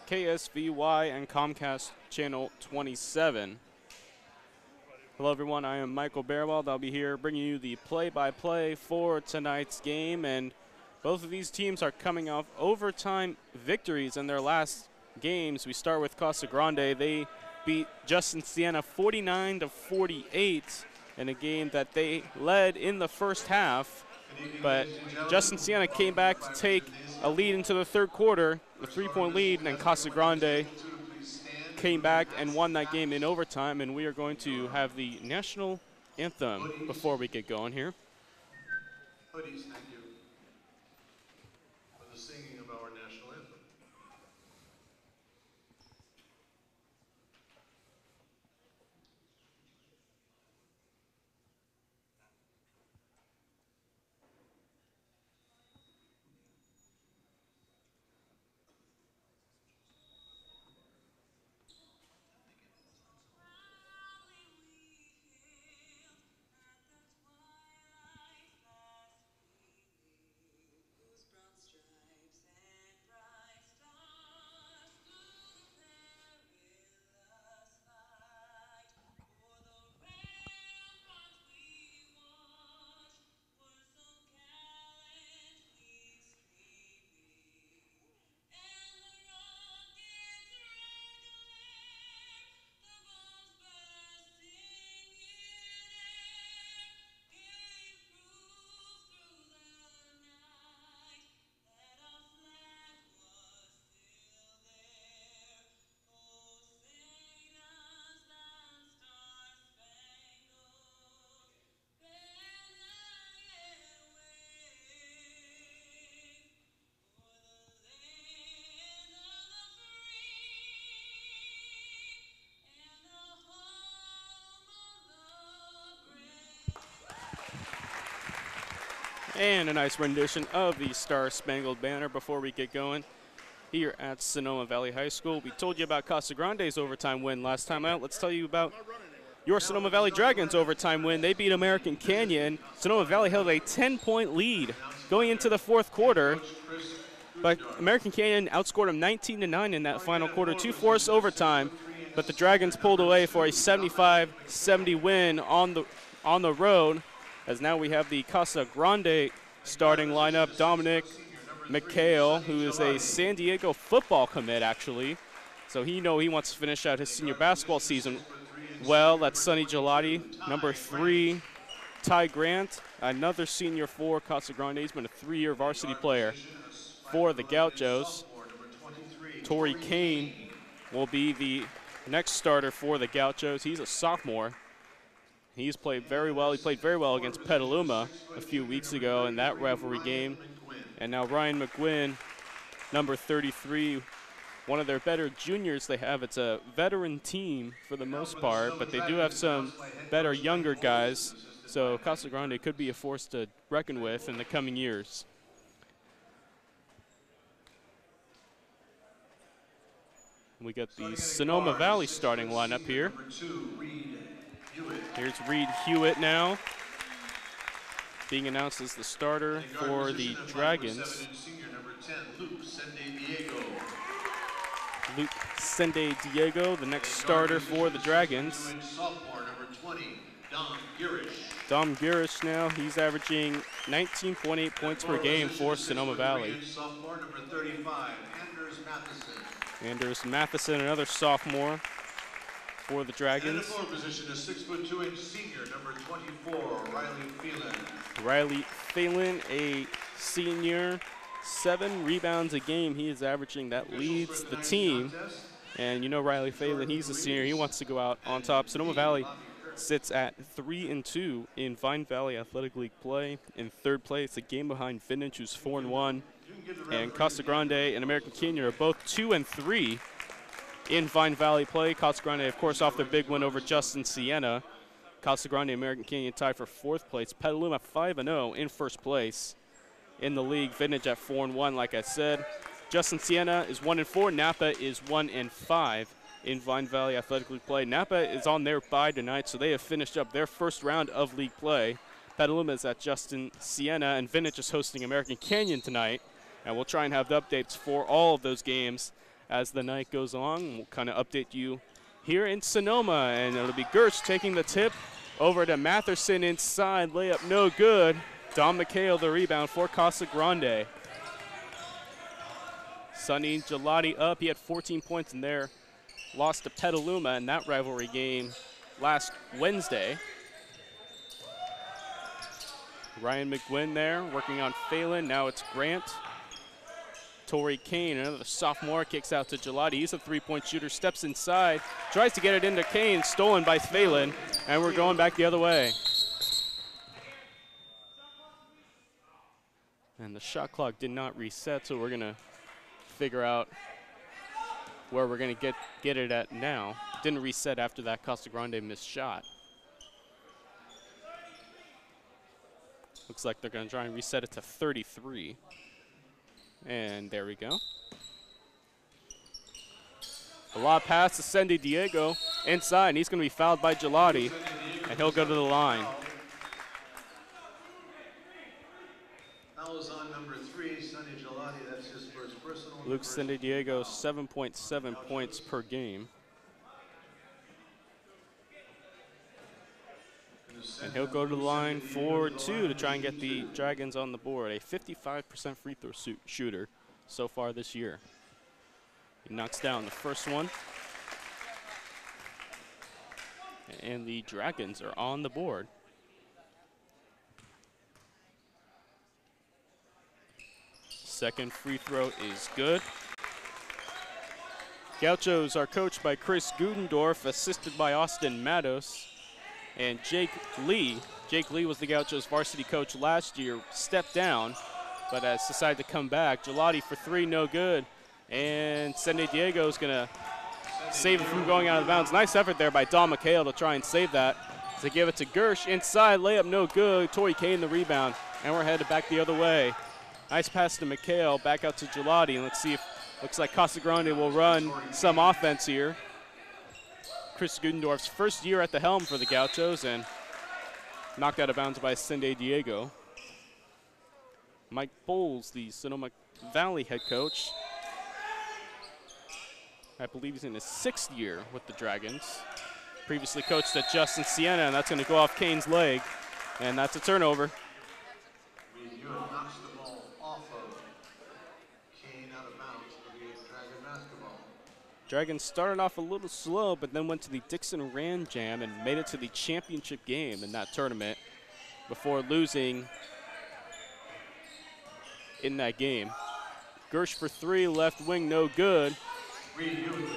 KSVY and Comcast Channel 27. Hello everyone, I am Michael Baribault. I'll be here bringing you the play-by-play for tonight's game, and both of these teams are coming off overtime victories in their last games. We start with Casa Grande. They beat Justin Siena 49-48 in a game that they led in the first half, but Justin Siena came back to take a lead into the third quarter, a 3-point lead, and then Casa Grande came back and won that game in overtime, and we are going to have the national anthem before we get going here. Hoodies, thank you for the singing of our national anthem. And a nice rendition of the Star-Spangled Banner before we get going here at Sonoma Valley High School. We told you about Casa Grande's overtime win last time out. Let's tell you about your Sonoma Valley Dragons' overtime win. They beat American Canyon. Sonoma Valley held a 10-point lead going into the fourth quarter, but American Canyon outscored them 19-9 in that final quarter to force overtime, but the Dragons pulled away for a 75-70 win on the road. As now we have the Casa Grande starting lineup. Dominic McHale, who is a San Diego football commit, actually. So he wants to finish out his senior basketball season well. That's Sonny Gelati. Number 3, Ty Grant, another senior for Casa Grande. He's been a 3-year varsity player for the Gauchos. Torrey Kane will be the next starter for the Gauchos. He's a sophomore. He's played very well. He played very well against Petaluma a few weeks ago in that rivalry game. And now Ryan McGuinn, number 33, one of their better juniors they have. It's a veteran team for the most part, but they do have some better younger guys. So Casa Grande could be a force to reckon with in the coming years. We got the Sonoma Valley starting lineup here. Here's Reed Hewitt now, being announced as the starter for the Dragons. Luke Sende Diego, the next starter for the Dragons. Dom Girish now, he's averaging 19.8 points per game for Sonoma Valley. Anders Matheson, another sophomore for the Dragons. And the floor position is 6'2" senior, number 24, Riley Phelan. Riley Phelan, a senior, 7 rebounds a game. He is averaging. That leads the team. And you know Riley Phelan, he's a senior. He wants to go out on top. Sonoma Valley sits at 3-2 in Vine Valley Athletic League play. In third place, a game behind Vintage, who's 4-1. And Casa Grande and American Canyon are both 2-3. In Vine Valley play. Casa Grande, of course, off their big win over Justin Siena. Casa Grande, American Canyon tied for 4th place. Petaluma 5-0 in 1st place in the league. Vintage at 4-1, like I said. Justin Siena is 1-4. Napa is 1-5 in Vine Valley Athletic League play. Napa is on their bye tonight, so they have finished up their first round of league play. Petaluma is at Justin Siena, and Vintage is hosting American Canyon tonight. And we'll try and have the updates for all of those games as the night goes along. We'll kind of update you here in Sonoma, and it'll be Gersh taking the tip over to Matherson inside. Layup no good. Don McHale the rebound for Casa Grande. Sonny Gelati up. He had 14 points in there. Lost to Petaluma in that rivalry game last Wednesday. Ryan McGuinn there working on Phelan. Now it's Grant. Torrey Kane, another sophomore, kicks out to Gelati. He's a three-point shooter, steps inside, tries to get it into Kane, stolen by Phelan, and we're going back the other way. And the shot clock did not reset, so we're going to figure out where we're going to get it at now. Didn't reset after that Casa Grande missed shot. Looks like they're going to try and reset it to 33. And there we go. A lob pass to Sendy Diego inside, and he's going to be fouled by Gelati, and he'll go to the line. Foul is on number 3, Sonny Gelati. That's his first personal. Luke Sendy Diego, 7.7 points per game. And he'll go to the line for 2 to try and get the Dragons on the board. A 55% free throw shooter so far this year. He knocks down the first one. And the Dragons are on the board. Second free throw is good. Gauchos are coached by Chris Gudendorf, assisted by Austin Matos. And Jake Lee. Jake Lee was the Gauchos varsity coach last year, stepped down, but has decided to come back. Gelati for 3, no good. And Sendy Diego is going to save it from going out of bounds. Nice effort there by Don McHale to try and save that. To give it to Gersh inside, layup no good. Torrey Kane the rebound, and we're headed back the other way. Nice pass to McHale, back out to Gelati, and let's see if, looks like Casa Grande will run some offense here. Chris Gudendorf's first year at the helm for the Gauchos, and knocked out of bounds by Sendy Diego. Mike Bowles, the Sonoma Valley head coach. I believe he's in his 6th year with the Dragons. Previously coached at Justin Siena, and that's going to go off Kane's leg, and that's a turnover. Knocks the ball off of Kane out of bounds for the Dragon basketball. Dragons started off a little slow, but then went to the Dixon Ram Jam and made it to the championship game in that tournament before losing in that game. Gersh for 3, left wing, no good.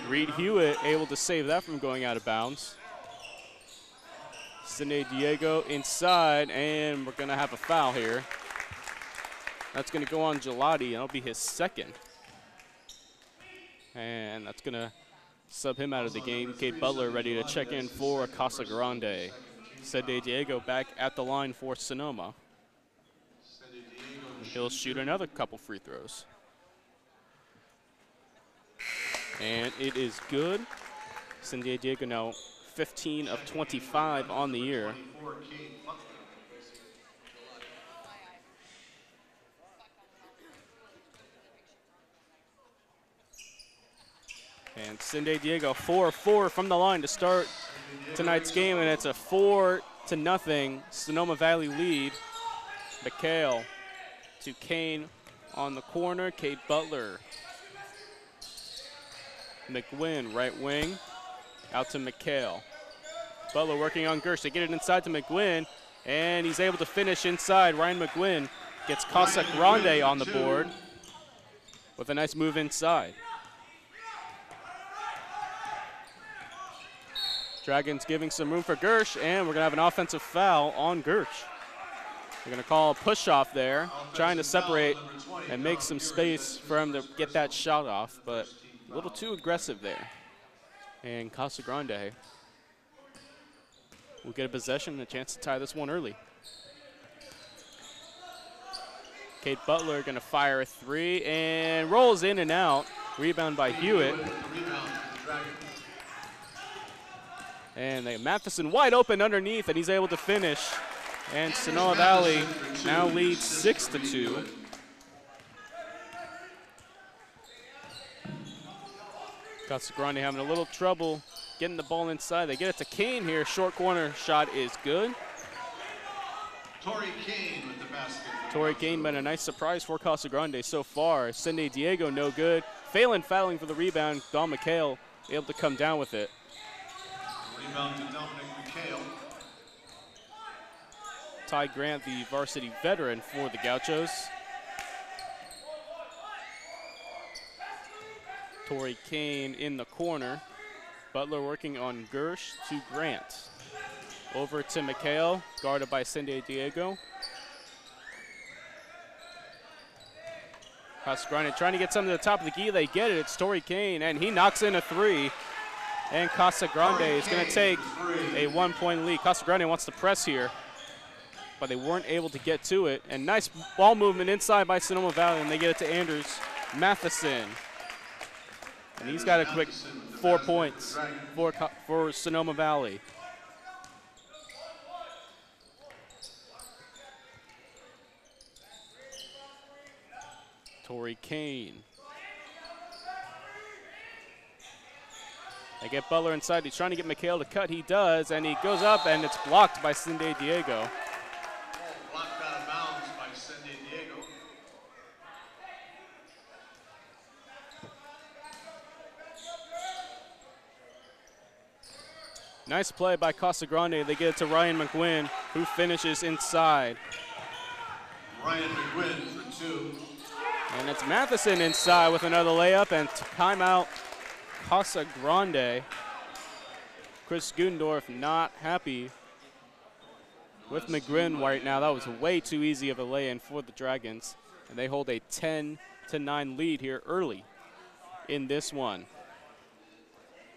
Reed Hewitt able to save that from going out of bounds. Sendy Diego inside, and we're going to have a foul here. That's going to go on Gelati, and it'll be his 2nd. And that's going to sub him out of the game. Cade Butler ready to check in for Casa Grande. Sendy Diego back at the line for Sonoma. He'll shoot another couple free throws. And it is good. Sendy Diego now 15 of 25 on the year. And Sendy Diego 4-4 from the line to start tonight's game, and it's a 4-0 Sonoma Valley lead. McHale to Kane on the corner. Cade Butler. McGuinn, right wing, out to McHale. Butler working on Gersh. They get it inside to McGuinn, and he's able to finish inside. Ryan McGuinn gets Casa Grande on the board with a nice move inside. Dragons giving some room for Gersh, and we're going to have an offensive foul on Gersh. They're going to call a push-off there, trying to separate and make some space for him to get that shot off, but a little too aggressive there. And Casa Grande will get a possession and a chance to tie this one early. Cade Butler going to fire a 3 and rolls in and out. Rebound by Hewitt. And Matheson wide open underneath, and he's able to finish. And Sonoma Valley now leads 6-2. Casa Grande having a little trouble getting the ball inside. They get it to Kane here. Short corner shot is good. Torrey Kane with the basket. Torrey Kane been a nice surprise for Casa Grande so far. Cindy Diego no good. Phelan fouling for the rebound. Don McHale able to come down with it. Rebound to Dominic McHale. Ty Grant, the varsity veteran for the Gauchos. Torrey Kane in the corner. Butler working on Gersh to Grant. Over to McHale, guarded by Cindy Diego. Casa Grande trying to get something to the top of the key. They get it. It's Torrey Kane, and he knocks in a three. And Casa Grande is going to take a 1-point lead. Casa Grande wants to press here, but they weren't able to get to it. And nice ball movement inside by Sonoma Valley, and they get it to Anders Matheson. And he's got a quick 4 points for Sonoma Valley. Torrey Kane. They get Butler inside. He's trying to get McHale to cut. He does, and he goes up, and it's blocked by Cindy Diego. Blocked out of bounds by Cindy Diego. Nice play by Casa Grande. They get it to Ryan McGuinn, who finishes inside. Ryan McGuinn for two. And it's Matheson inside with another layup, and timeout Casa Grande. Chris Gundorf not happy with McGuinn right now. That was way too easy of a lay-in for the Dragons. And they hold a 10-9 lead here early in this one.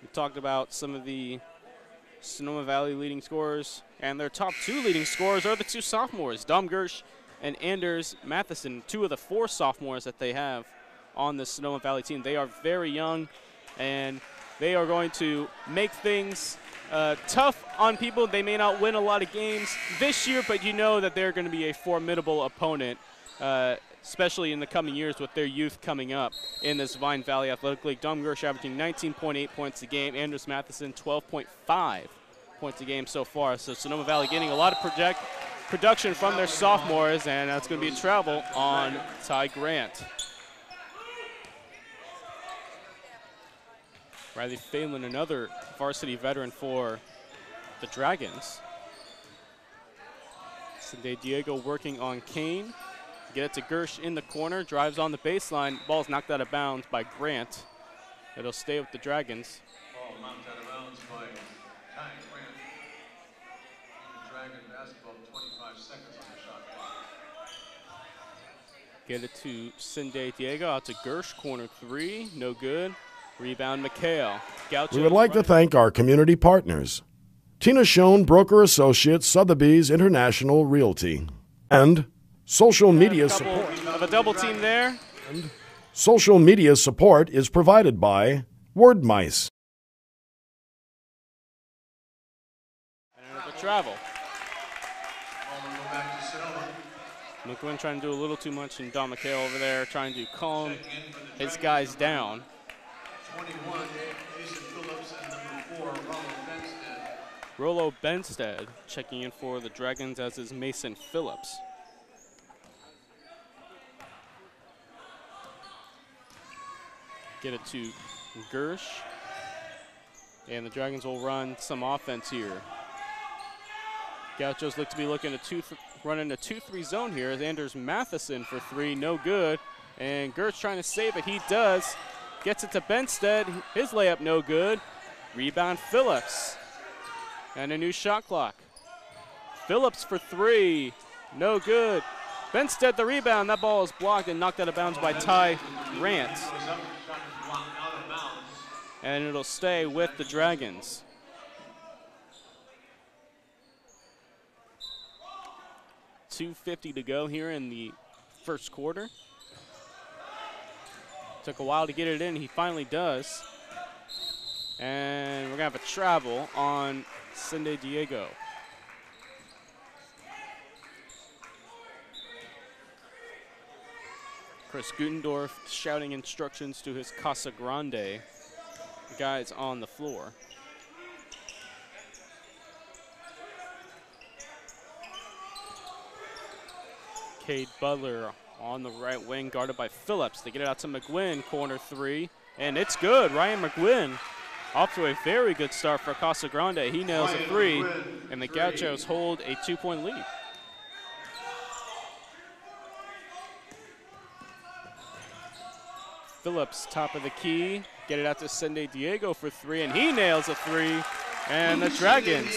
We talked about some of the Sonoma Valley leading scorers, and their top two leading scorers are the two sophomores, Dom Gersh and Anders Matheson, two of the four sophomores that they have on the Sonoma Valley team. They are very young, and they are going to make things tough on people. They may not win a lot of games this year, but you know that they're going to be a formidable opponent, especially in the coming years with their youth coming up in this Vine Valley Athletic League. Dom Gersh averaging 19.8 points a game. Anders Matheson 12.5 points a game so far. So Sonoma Valley getting a lot of production from their sophomores, and that's going to be a travel on Ty Grant. Riley Phelan, another varsity veteran for the Dragons. Cindy Diego working on Kane. Get it to Gersh in the corner, drives on the baseline. Ball's knocked out of bounds by Grant. It'll stay with the Dragons. Ball knocked out of bounds by Ty Grant. The Dragon basketball 25 seconds on the shot clock. Get it to Cindy Diego, out to Gersh, corner three, no good. Rebound McHale. Gauchos we would like to thank our community partners, Tina Schoen, Broker Associates, Sotheby's International Realty, and social media support. Of a double team there. And social media support is provided by Word Mice. And another travel. Ball will go back to Sonoma. McGuinn trying to do a little too much, and Don McHale over there trying to calm his guys down. 21, Jason Phillips, and number 4, Rollo Benstead. Rollo Benstead checking in for the Dragons, as is Mason Phillips. Get it to Gersh. And the Dragons will run some offense here. Gauchos look to be looking to running a 2-3 zone here. Anders Matheson for three, no good. And Gersh trying to save it, he does. Gets it to Benstead, his layup no good. Rebound Phillips. And a new shot clock. Phillips for three, no good. Benstead the rebound, that ball is blocked and knocked out of bounds by Ty Grant. And it'll stay with the Dragons. .250 to go here in the first quarter. Took a while to get it in. He finally does. And we're going to have a travel on Cindy Diego. Chris Gutendorf shouting instructions to his Casa Grande guys on the floor. Cade Butler on the right wing, guarded by Phillips. They get it out to McGuinn, corner three, and it's good. Ryan McGuinn off to a very good start for Casa Grande. He nails a three, and the Gauchos hold a 2-point lead. Phillips, top of the key, get it out to Sende Diego for three, and he nails a three, and the Dragons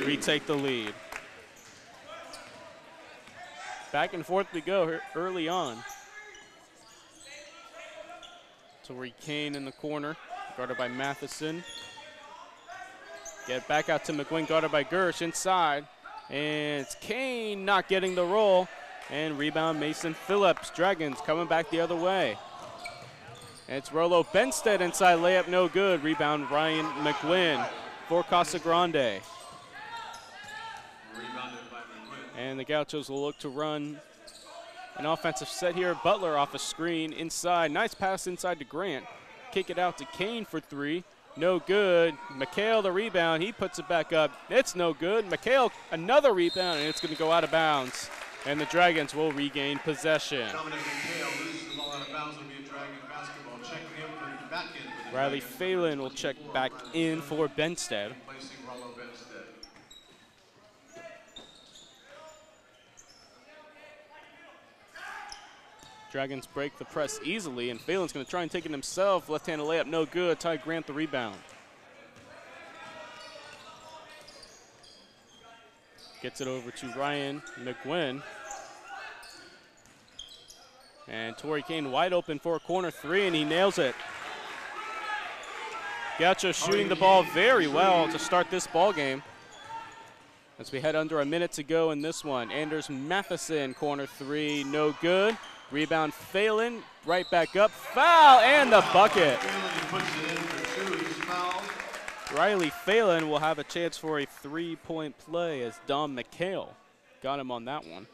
retake the lead. Back and forth we go early on. Torrey Kane in the corner, guarded by Matheson. Get back out to McGuinn, guarded by Gersh inside. And it's Kane not getting the roll. And rebound Mason Phillips. Dragons coming back the other way. And it's Rolo Benstead inside, layup no good. Rebound Ryan McGuinn for Casa Grande. And the Gauchos will look to run an offensive set here. Butler off a screen inside. Nice pass inside to Grant. Kick it out to Kane for three. No good. McHale the rebound. He puts it back up. It's no good. McHale another rebound, and it's going to go out of bounds. And the Dragons will regain possession. Riley Phelan will check back in for Benstead. Dragons break the press easily, and Phelan's going to try and take it himself. Left-handed layup, no good. Ty Grant the rebound. Gets it over to Ryan McGuinn. And Torrey Kane wide open for a corner three, and he nails it. Gauchos shooting the ball very well to start this ball game. As we head under a minute to go in this one. Anders Matheson, corner three, no good. Rebound Phelan, right back up, foul, and the bucket. Riley Phelan will have a chance for a three-point play as Dom McHale got him on that one.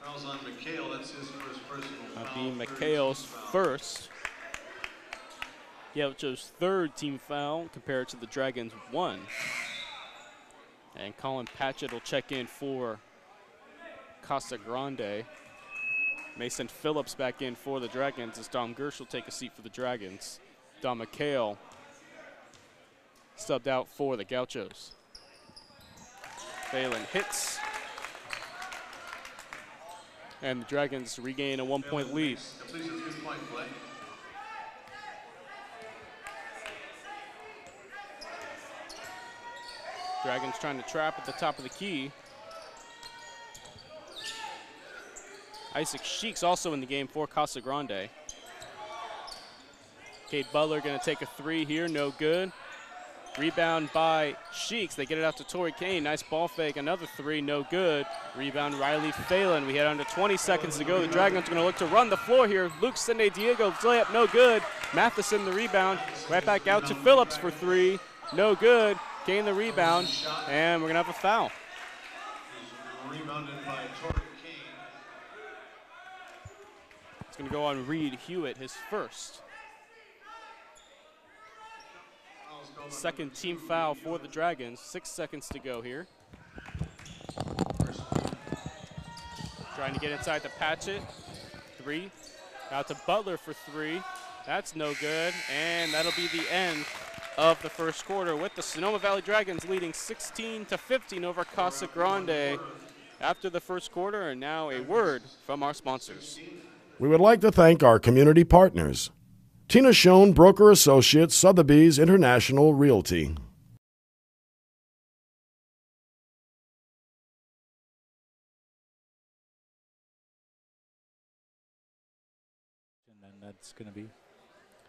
Fouls on McHale, that's his first personal foul. That'll be McHale's first. Gauchos' third team foul compared to the Dragons' one. And Colin Patchett will check in for Casa Grande. Mason Phillips back in for the Dragons as Dom Gersh will take a seat for the Dragons. Dom McHale subbed out for the Gauchos. Phelan hits. And the Dragons regain a one-point lead. Dragons trying to trap at the top of the key. Isaac Sheeks also in the game for Casa Grande. Cade Butler going to take a three here, no good. Rebound by Sheeks. They get it out to Torrey Kane. Nice ball fake, another three, no good. Rebound Riley Phelan. We had under 20 seconds to go. The Dragons are going to look to run the floor here. Luke Sende Diego layup, no good. Matheson the rebound. Right back out to Phillips for three, no good. Kane the rebound, and we're going to have a foul. Rebounded by Torrey. It's going to go on Reed Hewitt, his first. Second team foul for the Dragons. 6 seconds to go here. Trying to get inside to Patchett. Three. Out to Butler for three. That's no good. And that'll be the end of the first quarter with the Sonoma Valley Dragons leading 16-15 over Casa Grande after the first quarter. And now a word from our sponsors. We would like to thank our community partners. Tina Schoen, Broker Associates, Sotheby's International Realty. And then that's going to be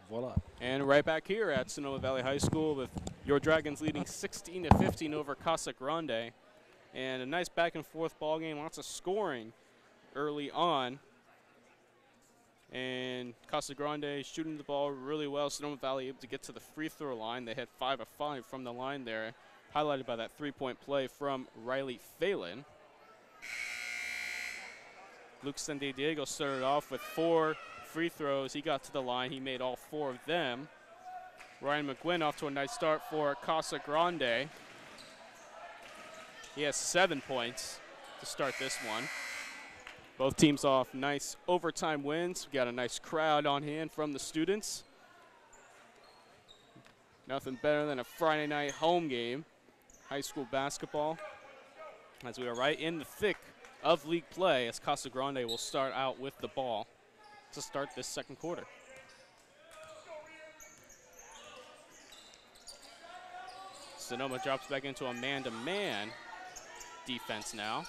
voila. And right back here at Sonoma Valley High School with your Dragons leading 16-15 over Casa Grande. And a nice back and forth ball game, lots of scoring early on. And Casa Grande shooting the ball really well. Sonoma Valley able to get to the free throw line. They had 5 of 5 from the line there, highlighted by that three-point play from Riley Phelan. Luke Sende Diego started off with 4 free throws. He got to the line. He made all 4 of them. Ryan McGuinn off to a nice start for Casa Grande. He has 7 points to start this one. Both teams off nice overtime wins. We got a nice crowd on hand from the students. Nothing better than a Friday night home game, high school basketball, as we are right in the thick of league play, as Casa Grande will start out with the ball to start this second quarter. Sonoma drops back into a man-to-man defense now.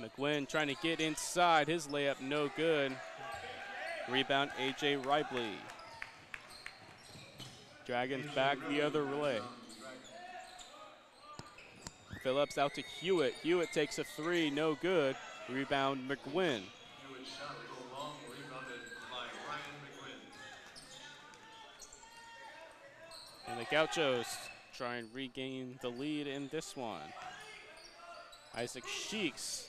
McGuinn trying to get inside. His layup no good. Rebound, A.J. Ribley. Dragons back the other way. Phillips out to Hewitt. Hewitt takes a 3, no good. Rebound, McGuinn. Hewitt shot a little long, rebounded by Ryan McGuinn. And the Gauchos try and regain the lead in this one. Isaac Sheeks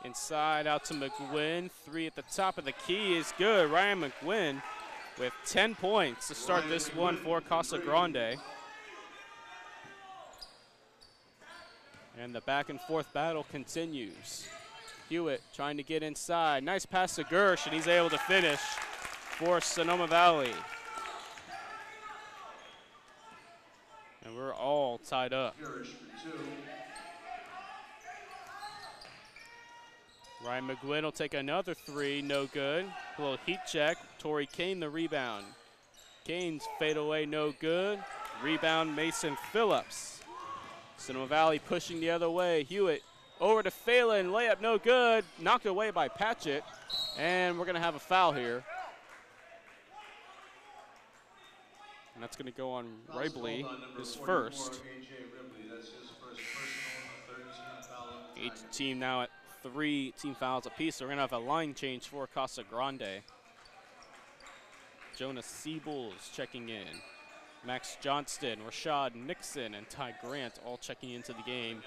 inside out to McGuinn. 3 at the top of the key is good. Ryan McGuinn with 10 points to start this one for Casa Grande. And the back and forth battle continues. Hewitt trying to get inside. Nice pass to Gersh, and he's able to finish for Sonoma Valley. And we're all tied up. Gersh for 2. Ryan McGuinn will take another 3, no good. A little heat check. Torrey Kane the rebound. Kane's fadeaway, no good. Rebound, Mason Phillips. Sonoma Valley pushing the other way. Hewitt over to Phelan, layup no good. Knocked away by Patchett. And we're going to have a foul here. And that's going to go on Ribley, his first. That's his first personal, 13 foul. Each team now at 3 team fouls apiece. So we're going to have a line change for Casa Grande. Jonas Siebels checking in. Max Johnston, Rashad Nixon, and Ty Grant all checking into the game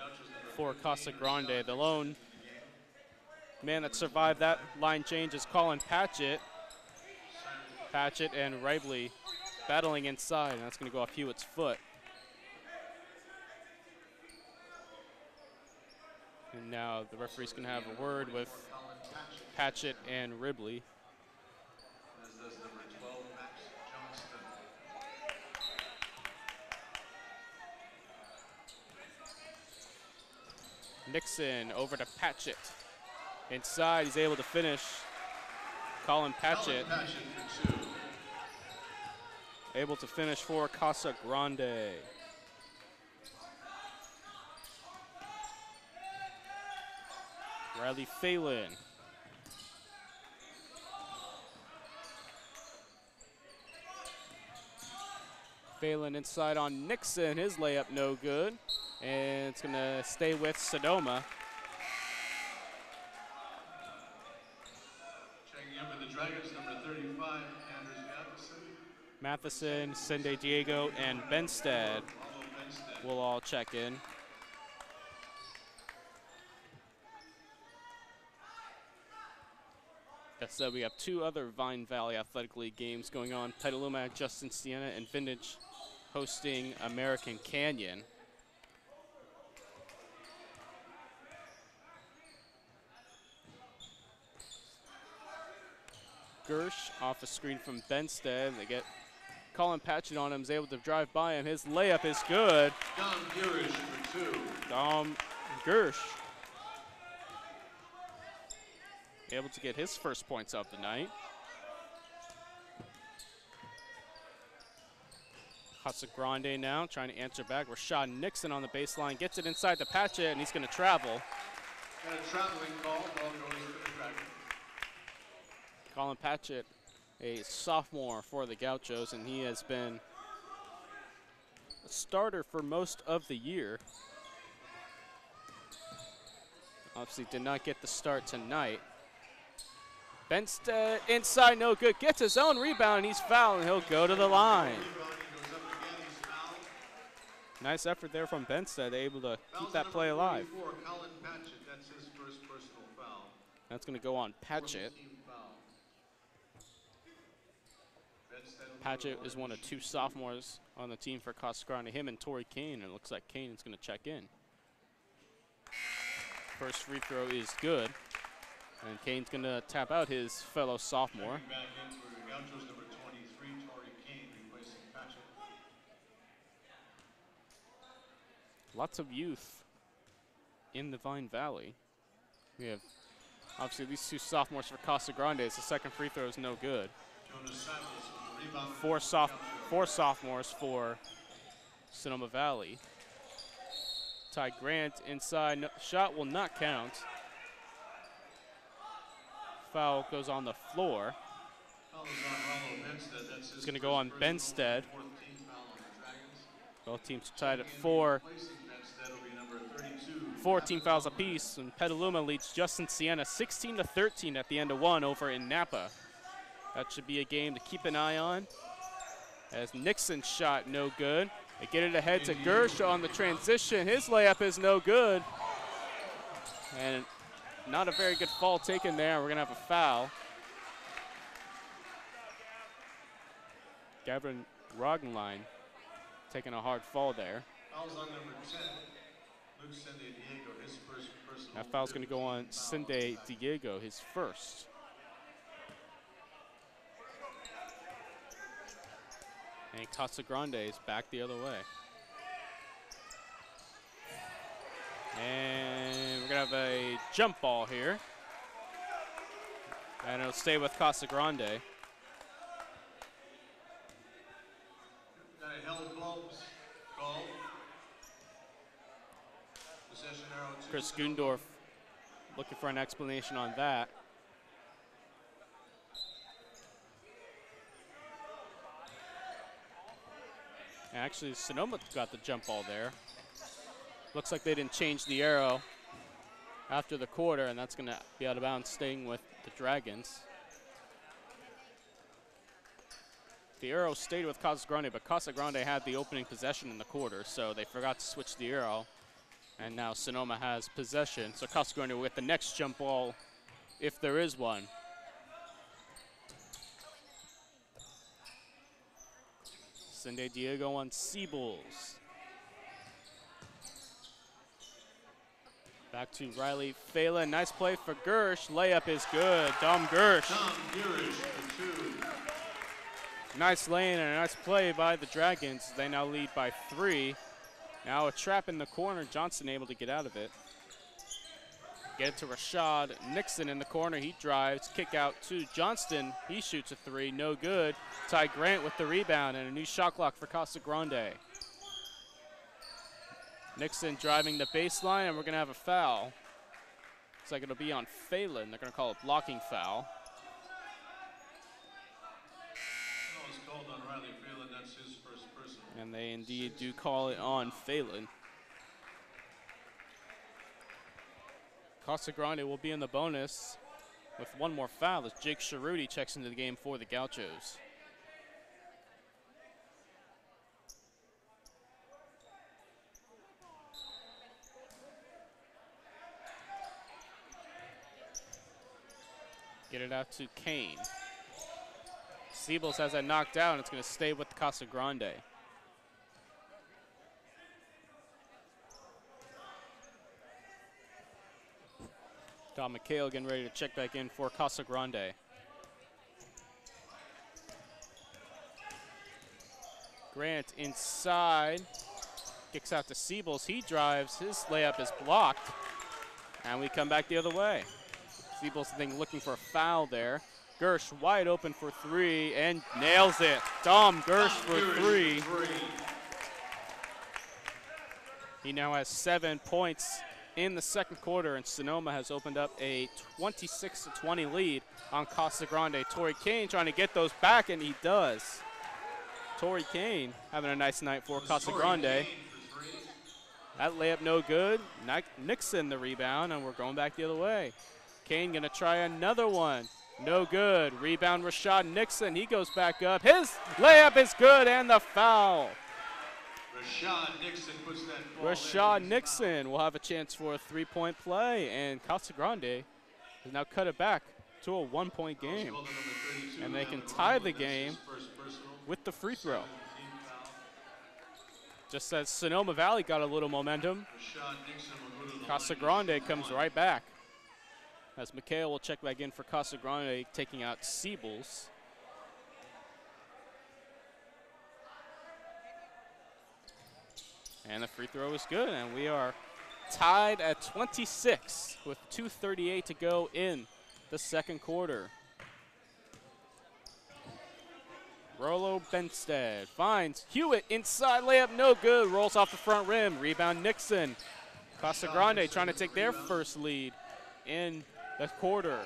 for Casa Grande. The lone man that survived that line change is Colin Patchett. Patchett and Ribley battling inside, and that's going to go off Hewitt's foot. And now the referee's going to have a word with Patchett and Ribley. As does number 12, Max Johnston. Nixon over to Patchett. Inside, he's able to finish. Colin Patchett For 2. able to finish for Casa Grande. Riley Phelan. Phelan inside on Nixon. His layup no good. And it's going to stay with Sonoma. Checking in for the Dragons, number 35, Anders Matheson. Matheson, Sende Diego, and Benstead will all check in. That said, we have 2 other Vine Valley Athletic League games going on. Petaluma at Justin Siena and Vintage hosting American Canyon. Gersh off a screen from Benstead. They get Colin Patchett on him, is able to drive by him. His layup is good. Dom Girish for 2. Dom Gersh able to get his first points of the night. Casa Grande now trying to answer back. Rashad Nixon on the baseline, gets it inside to Patchett, and he's going to travel. Got a traveling call. Ball goes to the Dragons. Colin Patchett, a sophomore for the Gauchos, and he has been a starter for most of the year. Obviously did not get the start tonight. Benstead inside, no good. Gets his own rebound, and he's fouled, and he'll go to the line. Nice effort there from Benstead, able to keep that play alive. Colin Patchett, that's his first personal foul. That's going to go on Patchett. Patchett is one of 2 sophomores on the team for Casa Grande. Him and Torrey Kane, and it looks like Kane is going to check in. First free throw is good, and Kane's going to tap out his fellow sophomore. Back in for Gauchos number 23, Torrey Kane, replacing Patchett. Lots of youth in the Vine Valley. We have obviously these 2 sophomores for Casa Grande. The second free throw is no good. Four sophomores for Sonoma Valley. Ty Grant inside, no, shot will not count. Foul goes on the floor. It's going to go on Benstead. Both teams are tied at 4. 14 fouls apiece, and Petaluma leads Justin Siena 16-13 at the end of 1 over in Napa. That should be a game to keep an eye on. As Nixon's shot no good. They get it ahead to Gersh on the transition. His layup is no good. And not a very good fall taken there. We're going to have a foul. Gavin Roggenline taking a hard fall there. Fouls on number 10. Luke Sende Diego, his first personal. That foul's going to go on Sende Diego, his first. And Casa Grande is back the other way. And we're going to have a jump ball here. And it'll stay with Casa Grande. Got a held gloves call. Possession arrow to Chris Gundorf looking for an explanation on that. Actually, Sonoma got the jump ball there. Looks like they didn't change the arrow after the quarter, and that's going to be out of bounds, staying with the Dragons. The arrow stayed with Casa Grande, but Casa Grande had the opening possession in the quarter, so they forgot to switch the arrow. And now Sonoma has possession, so Casa Grande will get the next jump ball if there is one. Sende Diego on Seables. Back to Riley Phelan. Nice play for Gersh. Layup is good. Dom Gersh. Nice lane and a nice play by the Dragons. They now lead by 3. Now a trap in the corner. Johnson able to get out of it. Get it to Rashad Nixon in the corner. He drives. Kick out to Johnston. He shoots a 3. No good. Ty Grant with the rebound and a new shot clock for Casa Grande. Nixon driving the baseline, and we're going to have a foul. Looks like it'll be on Phelan. They're going to call it blocking foul. It's called on Riley Phelan. That's his first personal. And they indeed do call it on Phelan. Casa Grande will be in the bonus with one more foul as Jake Cerruti checks into the game for the Gauchos. Get it out to Kane. Seables has that knocked down. It's going to stay with Casa Grande. Don McHale getting ready to check back in for Casa Grande. Grant inside. Kicks out to Seables. He drives. His layup is blocked. And we come back the other way. Seables, I think, looking for a foul there. Gersh wide open for 3 and nails it. Dom Gersh for 3. He now has 7 points in the second quarter, and Sonoma has opened up a 26-20 lead on Casa Grande. Torrey Kane trying to get those back, and he does. Torrey Kane having a nice night for Casa Grande. That layup no good. Nixon the rebound, and we're going back the other way. Kane gonna try another one. No good. Rebound Rashad Nixon. He goes back up. His layup is good, and the foul. Rashad Nixon puts that ball Rashad Nixon will have a chance for a 3-point play, and Casa Grande has now cut it back to a 1-point game. And they can tie the game with the free throw. Just as Sonoma Valley got a little momentum, Casa Grande comes right back. As Mikhail will check back in for Casa Grande, taking out Siebels. And the free throw is good, and we are tied at 26 with 2:38 to go in the second quarter. Rollo Benstead finds Hewitt inside layup, no good. Rolls off the front rim. Rebound Nixon. Casa Grande trying to take their first lead in the quarter.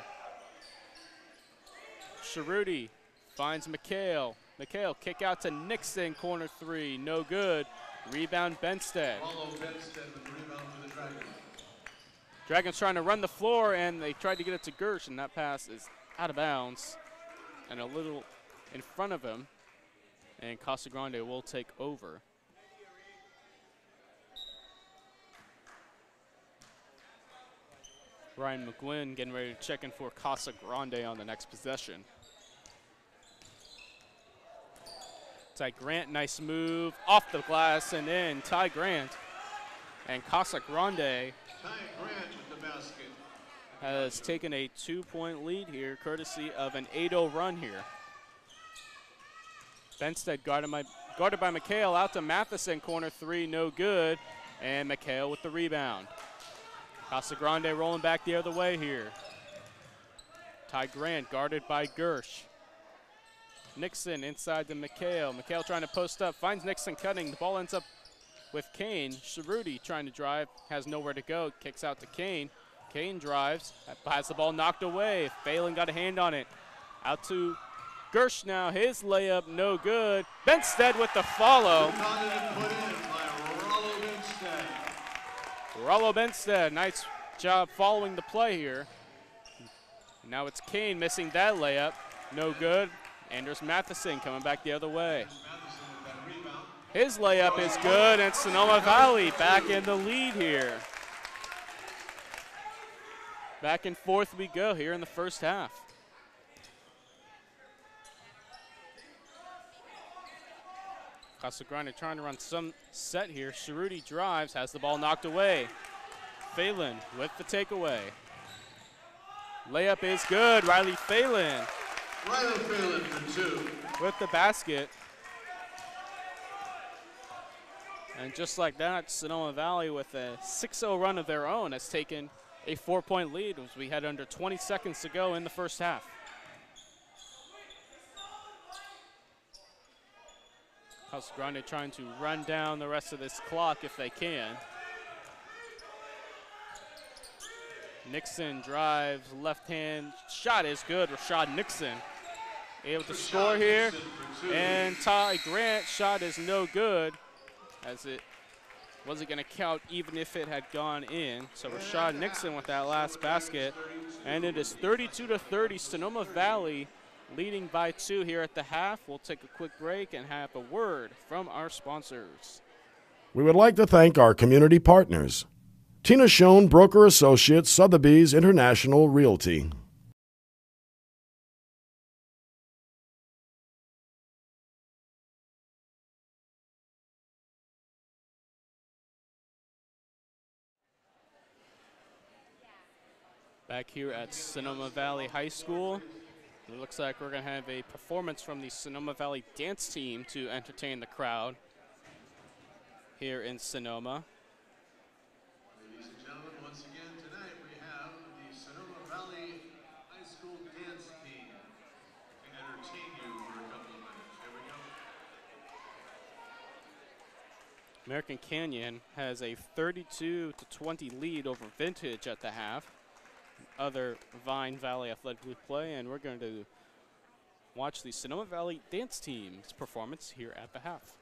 Cerruti finds Mikhail. Mikhail kick out to Nixon, corner three, no good. Rebound Benstead. Dragons trying to run the floor, and they tried to get it to Gersh, and that pass is out of bounds and a little in front of him, and Casa Grande will take over. Ryan McGuinn getting ready to check in for Casa Grande on the next possession. Ty Grant, nice move, off the glass and in. Ty Grant. And Casa Grande has taken a 2-point lead here, courtesy of an 8-0 run here. Benstead guarded by Mikhail, out to Matheson, corner three, no good. And Mikhail with the rebound. Casa Grande rolling back the other way here. Ty Grant guarded by Gersh. Nixon inside to Mikhail. Mikhail trying to post up, finds Nixon cutting. The ball ends up with Kane. Cerruti trying to drive, has nowhere to go, kicks out to Kane. Kane drives, has the ball knocked away. Phelan got a hand on it. Out to Gersh now, his layup no good. Benstead with the follow. Rollo Benstead, nice job following the play here. Now it's Kane missing that layup, no good. Anders Matheson coming back the other way. His layup is good, and Sonoma Valley back in the lead here. Back and forth we go here in the first half. Casa Grande trying to run some set here. Cerruti drives, has the ball knocked away. Phelan with the takeaway. Layup is good. Riley Phelan. Riley Phelan for two. With the basket. And just like that, Sonoma Valley with a 6-0 run of their own has taken a 4-point lead as we had under 20 seconds to go in the first half. Casa Grande trying to run down the rest of this clock if they can. Nixon drives, left hand, shot is good. Rashad Nixon able to score here. And Ty Grant shot is no good, as it wasn't going to count even if it had gone in. So Rashad Nixon with that last basket. And it is 32-30, Sonoma Valley leading by 2 here at the half. We'll take a quick break and have a word from our sponsors. We would like to thank our community partners. Tina Schoen, Broker Associates, Sotheby's International Realty. Back here at Sonoma Valley High School, it looks like we're going to have a performance from the Sonoma Valley dance team to entertain the crowd here in Sonoma. Ladies and gentlemen, once again tonight we have the Sonoma Valley High School dance team to entertain you for a couple of minutes. Here we go. American Canyon has a 32-20 lead over Vintage at the half. Other Vine Valley Athletic play, and we're going to watch the Sonoma Valley dance team's performance here at the half.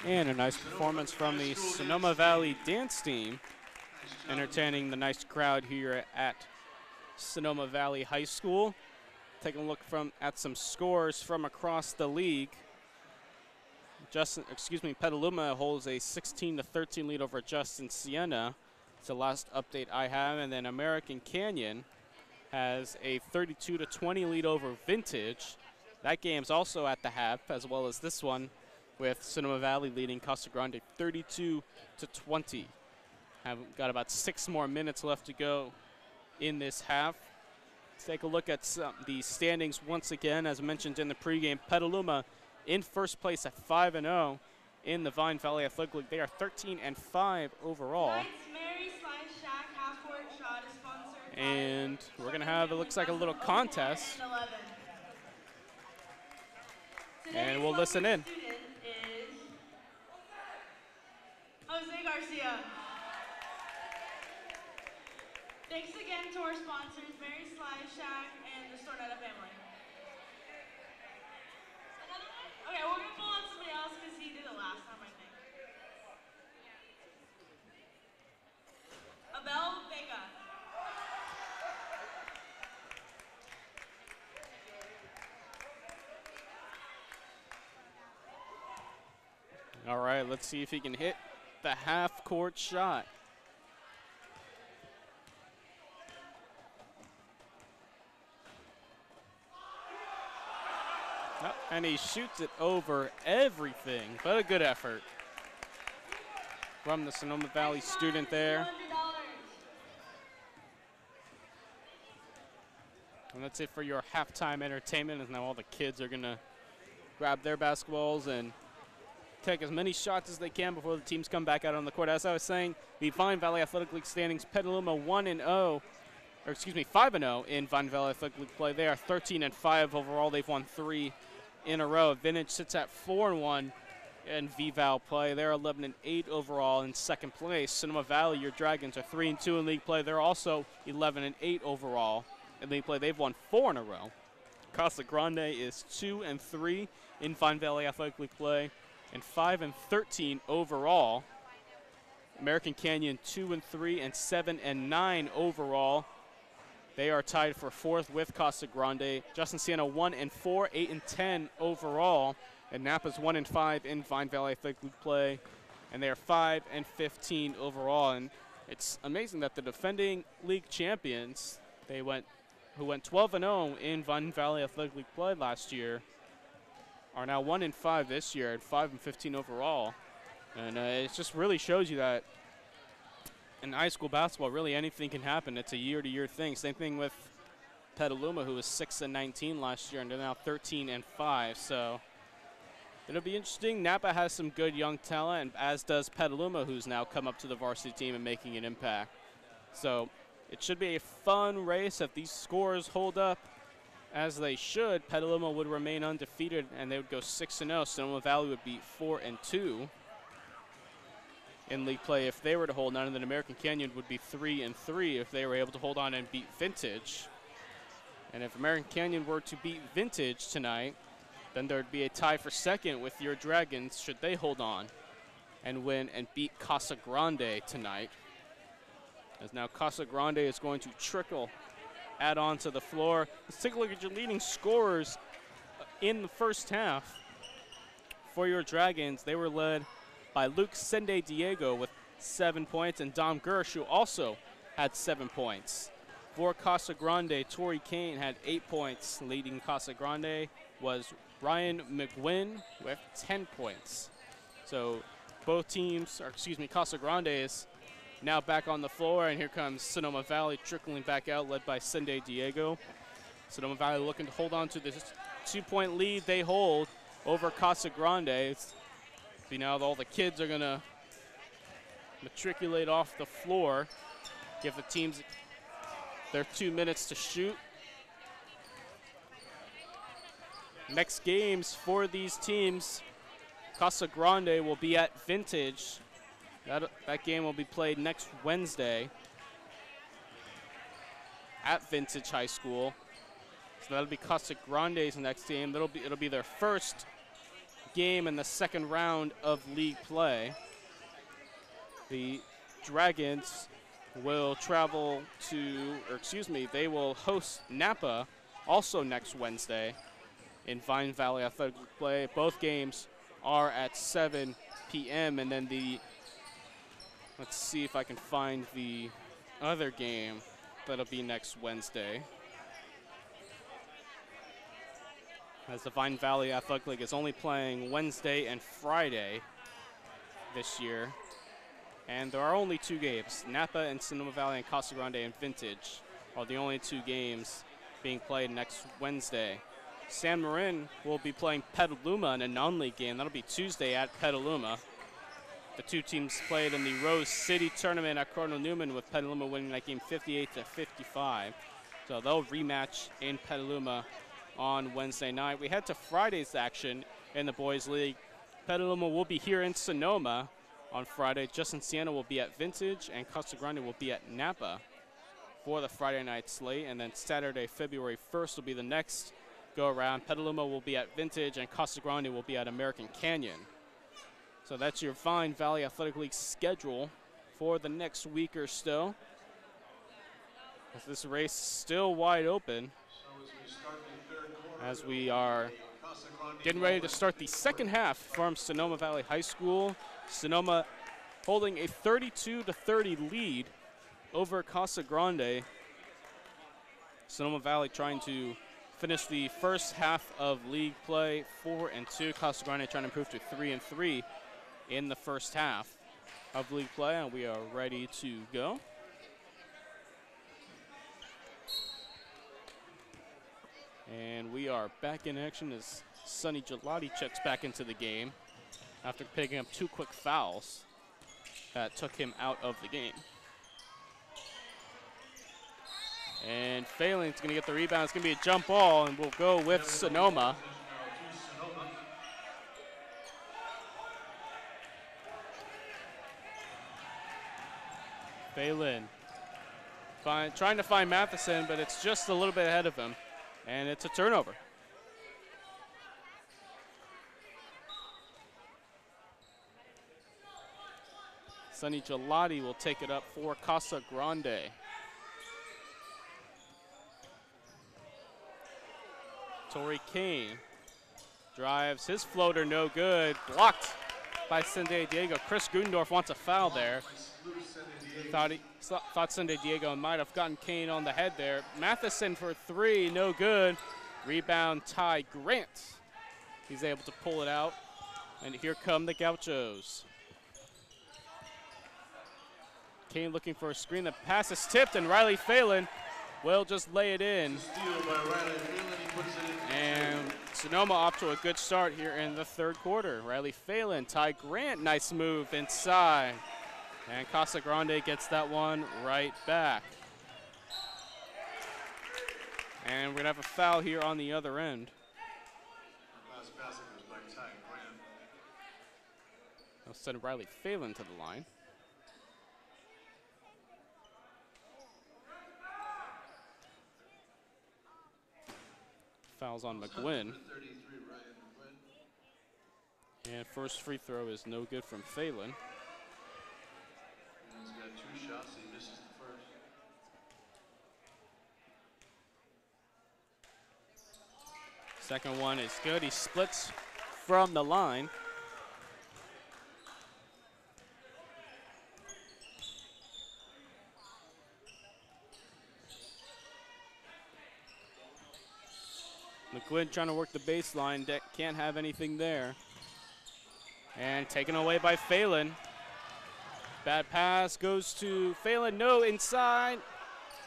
And a nice performance from the Sonoma Valley dance team, entertaining the nice crowd here at Sonoma Valley High School. Taking a look at some scores from across the league. Petaluma holds a 16-13 lead over Justin Siena. It's the last update I have. And then American Canyon has a 32-20 lead over Vintage. That game's also at the half, as well as this one, with Sonoma Valley leading Casa Grande 32-20. Have got about 6 more minutes left to go in this half. Let's take a look at the standings once again. As mentioned in the pregame, Petaluma in first place at 5-0 in the Vine Valley Athletic League. They are 13-5 overall. And we're going to have, it looks like, a little contest. And we'll listen in. Jose Garcia. Thanks again to our sponsors, Mary Slide Shack and the Stornetta family. Okay, we're going to pull on somebody else because he did it last time, I think. Abel Vega. All right, let's see if he can hit the half-court shot. Oh, and he shoots it over everything, but a good effort from the Sonoma Valley student there. And that's it for your halftime entertainment, as now all the kids are going to grab their basketballs and take as many shots as they can before the teams come back out on the court. As I was saying, the Vine Valley Athletic League standings, Petaluma 5-0 in Vine Valley Athletic League play. They are 13-5 overall. They've won 3 in a row. Vintage sits at 4-1 in VVAL play. They're 11-8 overall in second place. Sonoma Valley, your Dragons, are 3-2 in league play. They're also 11-8 overall in league play. They've won 4 in a row. Casa Grande is 2-3 in Vine Valley Athletic League play, and 5-13 overall. American Canyon 2-3 and 7-9 overall. They are tied for 4th with Casa Grande. Justin Siena 1-4, 8-10 overall, and Napa's 1-5 in Vine Valley Athletic League play, and they are 5-15 overall. And it's amazing that the defending league champions, who went 12-0 in Vine Valley Athletic League play last year, are now 1-5 this year at 5-15 overall. And it just really shows you that in high school basketball, really anything can happen. It's a year-to-year thing. Same thing with Petaluma, who was 6-19 last year, and they're now 13-5. So it'll be interesting. Napa has some good young talent, as does Petaluma, who's now come up to the varsity team and making an impact. So it should be a fun race. If these scores hold up as they should, Petaluma would remain undefeated, and they would go 6-0. Sonoma Valley would be 4-2 in league play if they were to hold on, and then American Canyon would be 3-3 if they were able to hold on and beat Vintage. And if American Canyon were to beat Vintage tonight, then there would be a tie for second with your Dragons should they hold on and win and beat Casa Grande tonight. As now Casa Grande is going to add on to the floor. Let's take a look at your leading scorers in the first half. For your Dragons, they were led by Luke Sende Diego with 7 points, and Dom Gersh, who also had 7 points. For Casa Grande, Torrey Kane had 8 points. Leading Casa Grande was Ryan McGuinn with 10 points. So both teams, Casa Grande is now back on the floor, and here comes Sonoma Valley trickling back out, led by Sende Diego. Sonoma Valley looking to hold on to this 2-point lead they hold over Casa Grande. Now all the kids are going to matriculate off the floor. Give the teams their 2 minutes to shoot. Next games for these teams, Casa Grande will be at Vintage. That game will be played next Wednesday at Vintage High School. So that'll be Casa Grande's next game. It'll be their first game in the second round of league play. The Dragons will they will host Napa also next Wednesday in Vine Valley Athletic Play. Both games are at 7 p.m. and then let's see if I can find the other game that'll be next Wednesday. As the Vine Valley Athletic League is only playing Wednesday and Friday this year. And there are only 2 games. Napa and Sonoma Valley and Casa Grande and Vintage are the only 2 games being played next Wednesday. San Marin will be playing Petaluma in a non-league game. That'll be Tuesday at Petaluma. The 2 teams played in the Rose City tournament at Cardinal Newman, with Petaluma winning that game 58-55. So they'll rematch in Petaluma on Wednesday night. We head to Friday's action in the Boys League. Petaluma will be here in Sonoma on Friday. Justin Siena will be at Vintage, and Casa Grande will be at Napa for the Friday night slate. And then Saturday, February 1st will be the next go-around. Petaluma will be at Vintage, and Casa Grande will be at American Canyon. So that's your Vine Valley Athletic League schedule for the next week or so. As this race is still wide open, as we are getting ready to start the second half from Sonoma Valley High School. Sonoma holding a 32-30 lead over Casa Grande. Sonoma Valley trying to finish the first half of league play 4-2. Casa Grande trying to improve to 3-3 in the first half of league play, and we are ready to go. And we are back in action as Sonny Gelati checks back into the game after picking up 2 quick fouls that took him out of the game. And Phelan's going to get the rebound. It's going to be a jump ball, and we'll go with Sonoma. Phelan trying to find Matheson, but it's just a little bit ahead of him. And it's a turnover. Sonny Gelati will take it up for Casa Grande. Torrey Kane drives his floater, no good. Blocked by San Diego. Chris Gundorf wants a foul there. Thought San Diego might have gotten Kane on the head there. Matheson for 3, no good. Rebound, Ty Grant. He's able to pull it out. And here come the Gauchos. Kane looking for a screen. The pass is tipped, and Riley Phelan will just lay it in. And Sonoma off to a good start here in the third quarter. Riley Phelan, Ty Grant, nice move inside. And Casa Grande gets that one right back. And we're going to have a foul here on the other end. Last passing was by Ty Grant. They'll send Riley Phelan to the line. Fouls on McGuinn. And first free throw is no good from Phelan. He's got 2 shots, he misses the first. Second one is good. He splits from the line. McGuinn trying to work the baseline. Can't have anything there. And taken away by Phelan. Bad pass goes to Phelan. No, inside.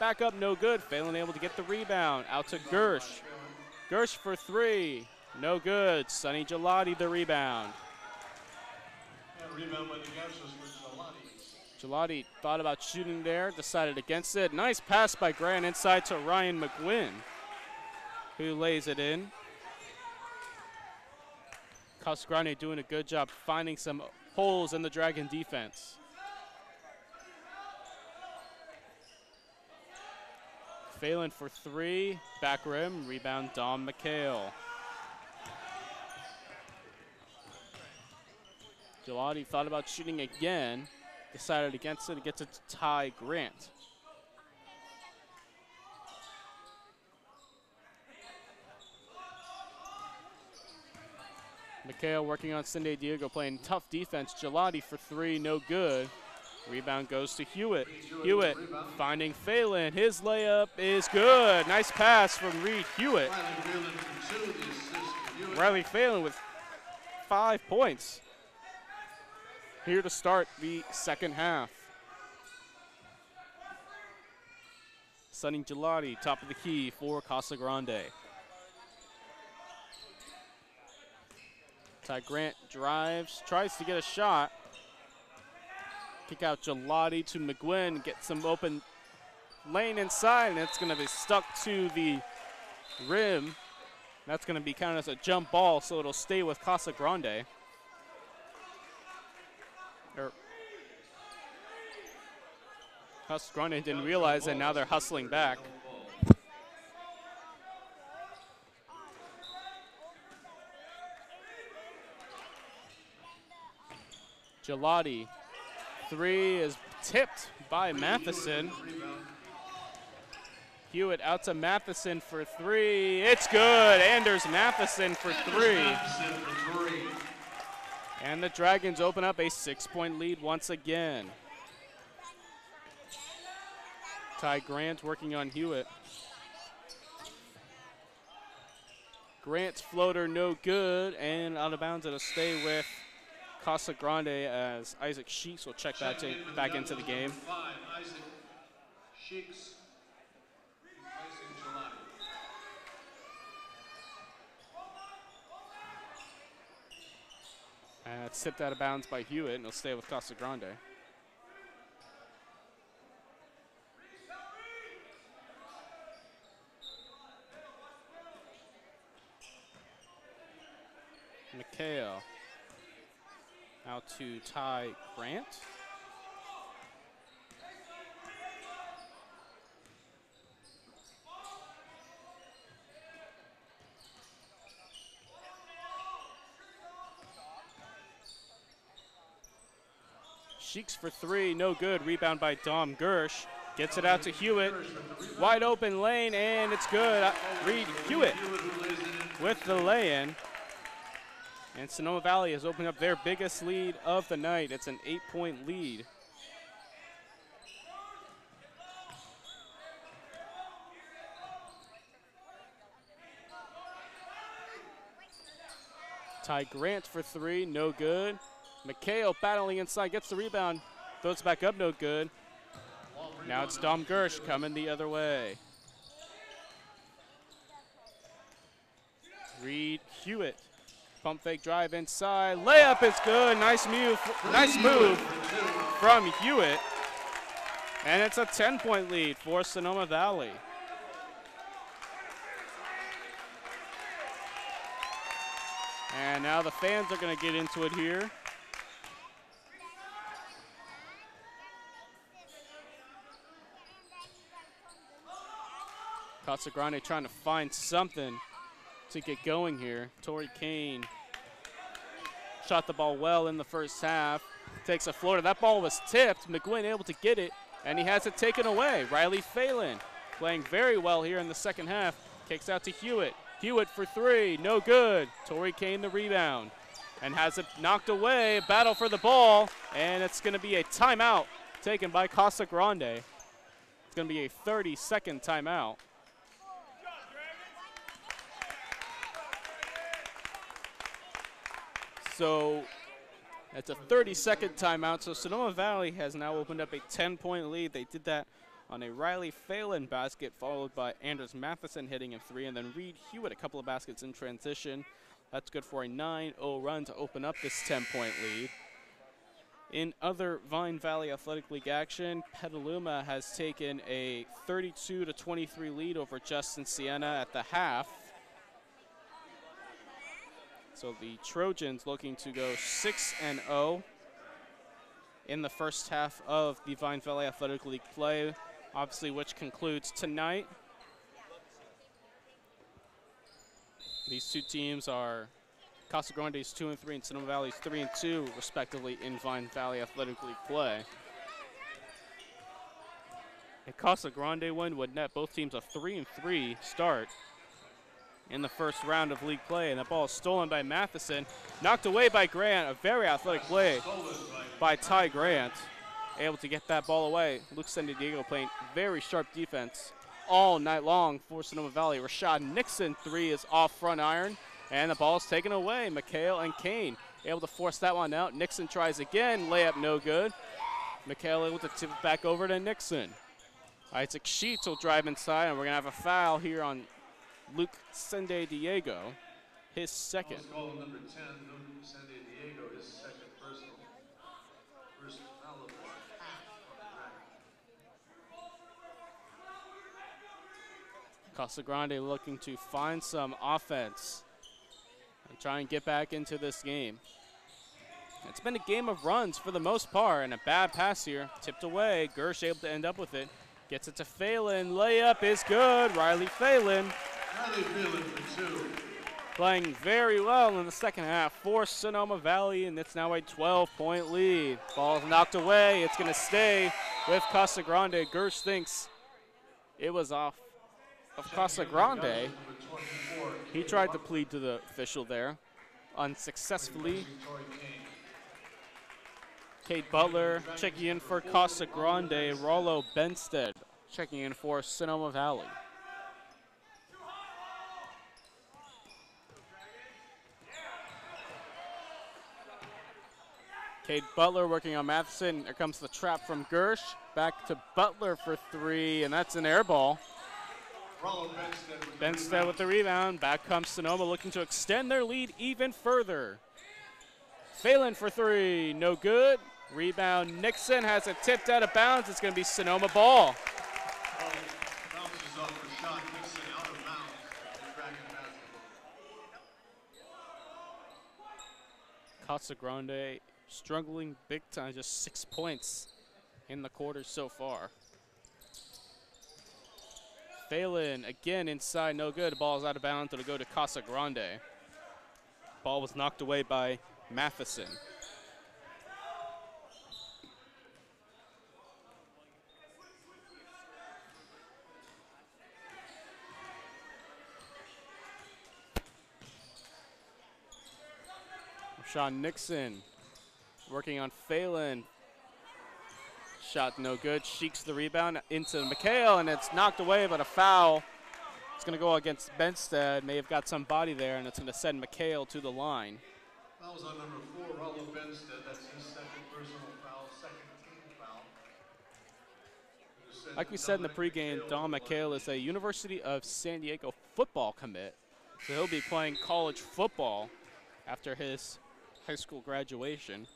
Back up, no good. Phelan able to get the rebound. Out to Gersh. Gersh for 3. No good. Sonny Gelati the rebound. Rebound by the Gauchos for Gelati. Gelati thought about shooting there, decided against it. Nice pass by Grant inside to Ryan McGuinn, who lays it in. Casa Grande doing a good job finding some holes in the Dragon defense. Phelan for three, back rim, rebound Dom McHale. Gelati thought about shooting again, decided against it, gets it to Ty Grant. McHale working on Cindy Diego, playing tough defense. Gelati for three, no good. Rebound goes to Hewitt. Hewitt finding Phelan. His layup is good. Nice pass from Reed Hewitt. Riley Phelan with 5 points here to start the second half. Sonny Gelati, top of the key for Casa Grande. Ty Grant drives, tries to get a shot. Kick out Gelati to McGuinn, get some open lane inside, and it's going to be stuck to the rim. That's going to be counted as a jump ball, so it'll stay with Casa Grande. Casa Grande didn't realize that now they're hustling back. Gelati, three is tipped by Matheson. Hewitt out to Matheson for three. It's good. Anders Matheson for three. And the Dragons open up a 6-point lead once again. Ty Grant working on Hewitt. Grant's floater no good, and out of bounds it'll stay with Casa Grande as Isaac Sheeks will check back into the game. Isaac Sheeks replacing Gelati. And it's tipped out of bounds by Hewitt, and it'll stay with Casa Grande. McHale out to Ty Grant. Sheeks for three, no good. Rebound by Dom Gersh. Gets it out to Hewitt. Wide open lane, and it's good. Reed Hewitt with the lay-in. And Sonoma Valley has opened up their biggest lead of the night. It's an 8-point lead. Ty Grant for three, no good. McHale battling inside, gets the rebound, throws back up, no good. Now it's Dom Gersh coming the other way. Reed Hewitt. Pump fake drive inside. Layup is good. Nice move from Hewitt. And it's a 10-point lead for Sonoma Valley. And now the fans are going to get into it here. Casa Grande trying to find something to get going here. Torrey Kane shot the ball well in the first half. Takes a floater. That ball was tipped. McGuinn able to get it, and he has it taken away. Riley Phelan playing very well here in the second half. Kicks out to Hewitt. Hewitt for three, no good. Torrey Kane the rebound and has it knocked away. Battle for the ball, and it's going to be a timeout taken by Casa Grande. It's going to be a 30-second timeout. So it's a 30-second timeout. So Sonoma Valley has now opened up a 10-point lead. They did that on a Riley Phelan basket, followed by Anders Matheson hitting a three, and then Reed Hewitt a couple of baskets in transition. That's good for a 9-0 run to open up this 10-point lead. In other Vine Valley Athletic League action, Petaluma has taken a 32-23 lead over Justin Siena at the half. So the Trojans looking to go 6-0 in the first half of the Vine Valley Athletic League play, obviously which concludes tonight. These two teams are Casa Grande's 2-3 and Sonoma Valley's 3-2, respectively, in Vine Valley Athletic League play. A Casa Grande win would net both teams a 3-3 start in the first round of league play, and the ball is stolen by Matheson, knocked away by Grant. A very athletic play by Ty Grant, able to get that ball away. Luke San Diego playing very sharp defense all night long for Sonoma Valley. Rashad Nixon, 3 is off front iron, and the ball is taken away. McHale and Kane able to force that one out. Nixon tries again, layup no good. McHale able to tip it back over to Nixon. Isaac Sheets will drive inside, and we're going to have a foul here on Luke San Diego, his second. Call number 10, Luke San Diego, his second personal. First foul of the half on the Dragons. Casa Grande looking to find some offense and try and get back into this game. It's been a game of runs for the most part, and a bad pass here. Tipped away. Gersh able to end up with it. Gets it to Phelan. Layup is good. Riley Phelan. Riley Phelan for 2. Playing very well in the second half for Sonoma Valley, and it's now a 12-point lead. Ball's knocked away. It's going to stay with Casa Grande. Gersh thinks it was off of Casa Grande. He tried to plead to the official there, unsuccessfully. Kate Butler checking in for Casa Grande. Rollo Benstead checking in for Sonoma Valley. Kate Butler working on Matheson. Here comes the trap from Gersh. Back to Butler for 3, and that's an air ball. Benstead with the rebound. Back comes Sonoma looking to extend their lead even further. Phelan for 3, no good. Rebound, Nixon has it tipped out of bounds. It's going to be Sonoma ball. Bounces off for shot. Nixon out of bounds. Dragon basketball. Casa Grande struggling big time, just 6 points in the quarter so far. Phelan again inside, no good. Ball's out of bounds. It'll go to Casa Grande. Ball was knocked away by Matheson. Sean Nixon working on Phelan. Shot no good. Sheeks the rebound into McHale, and it's knocked away, but a foul. It's going to go against Benstead. May have got some body there, and it's going to send McHale to the line. Foul's on number 4, Rollo Benstead. That's his second personal foul, second team foul. Like we said in the pregame, Don McHale is a University of San Diego football commit, so he'll be playing college football after his high school graduation.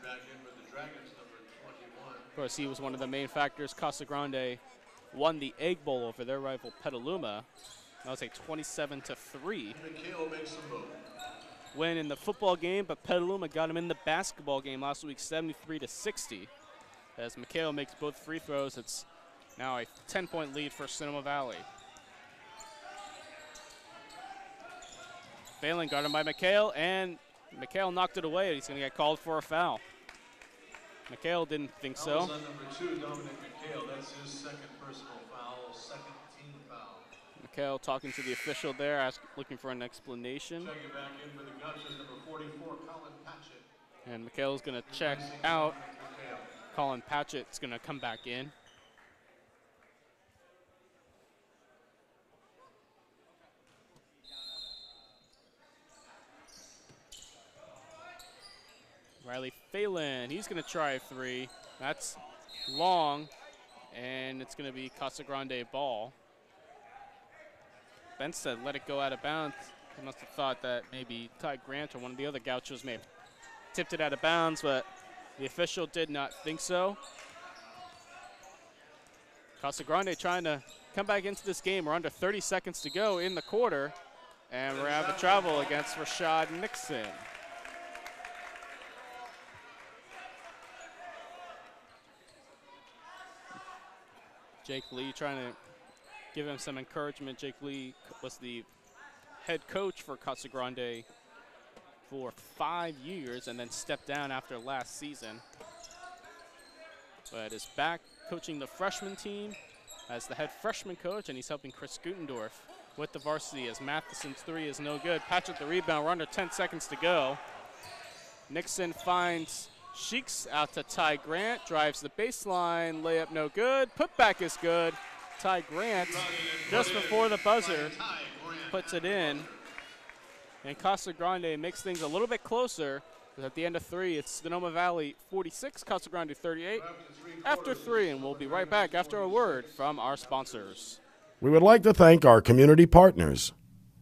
Back in with the Dragons, number 21. Of course, he was one of the main factors. Casa Grande won the Egg Bowl over their rival Petaluma. That was a 27-3 McHale makes a move. win in the football game, but Petaluma got him in the basketball game last week, 73-60. As McHale makes both free throws, it's now a 10-point lead for Sonoma Valley. Phelan got him by McHale, and McHale knocked it away. He's going to get called for a foul. McHale didn't think so. Foul's on number 2, Dominic McHale. That's his second personal foul, second team foul. McHale talking to the official there, looking for an explanation. Checking back in with the Gauchos, number 44, Colin Patchett. And McHale's going to check out. Colin Patchett's going to come back in. Riley Phelan, he's going to try a 3. That's long, and it's going to be Casa Grande ball. Benstead let it go out of bounds. He must have thought that maybe Ty Grant or one of the other Gauchos may have tipped it out of bounds, but the official did not think so. Casa Grande trying to come back into this game. We're under 30 seconds to go in the quarter, and we're having travel against Rashad Nixon. Jake Lee trying to give him some encouragement. Jake Lee was the head coach for Casa Grande for 5 years and then stepped down after last season, but is back coaching the freshman team as the head freshman coach, and he's helping Chris Gutendorf with the varsity as Matheson's three is no good. Patch at the rebound. We're under 10 seconds to go. Nixon finds Sheeks out to Ty Grant, drives the baseline, layup no good, putback is good. Ty Grant, just before the buzzer, puts it in. And Casa Grande makes things a little bit closer. At the end of 3, it's Sonoma Valley 46, Casa Grande 38. After 3, and we'll be right back after a word from our sponsors. We would like to thank our community partners.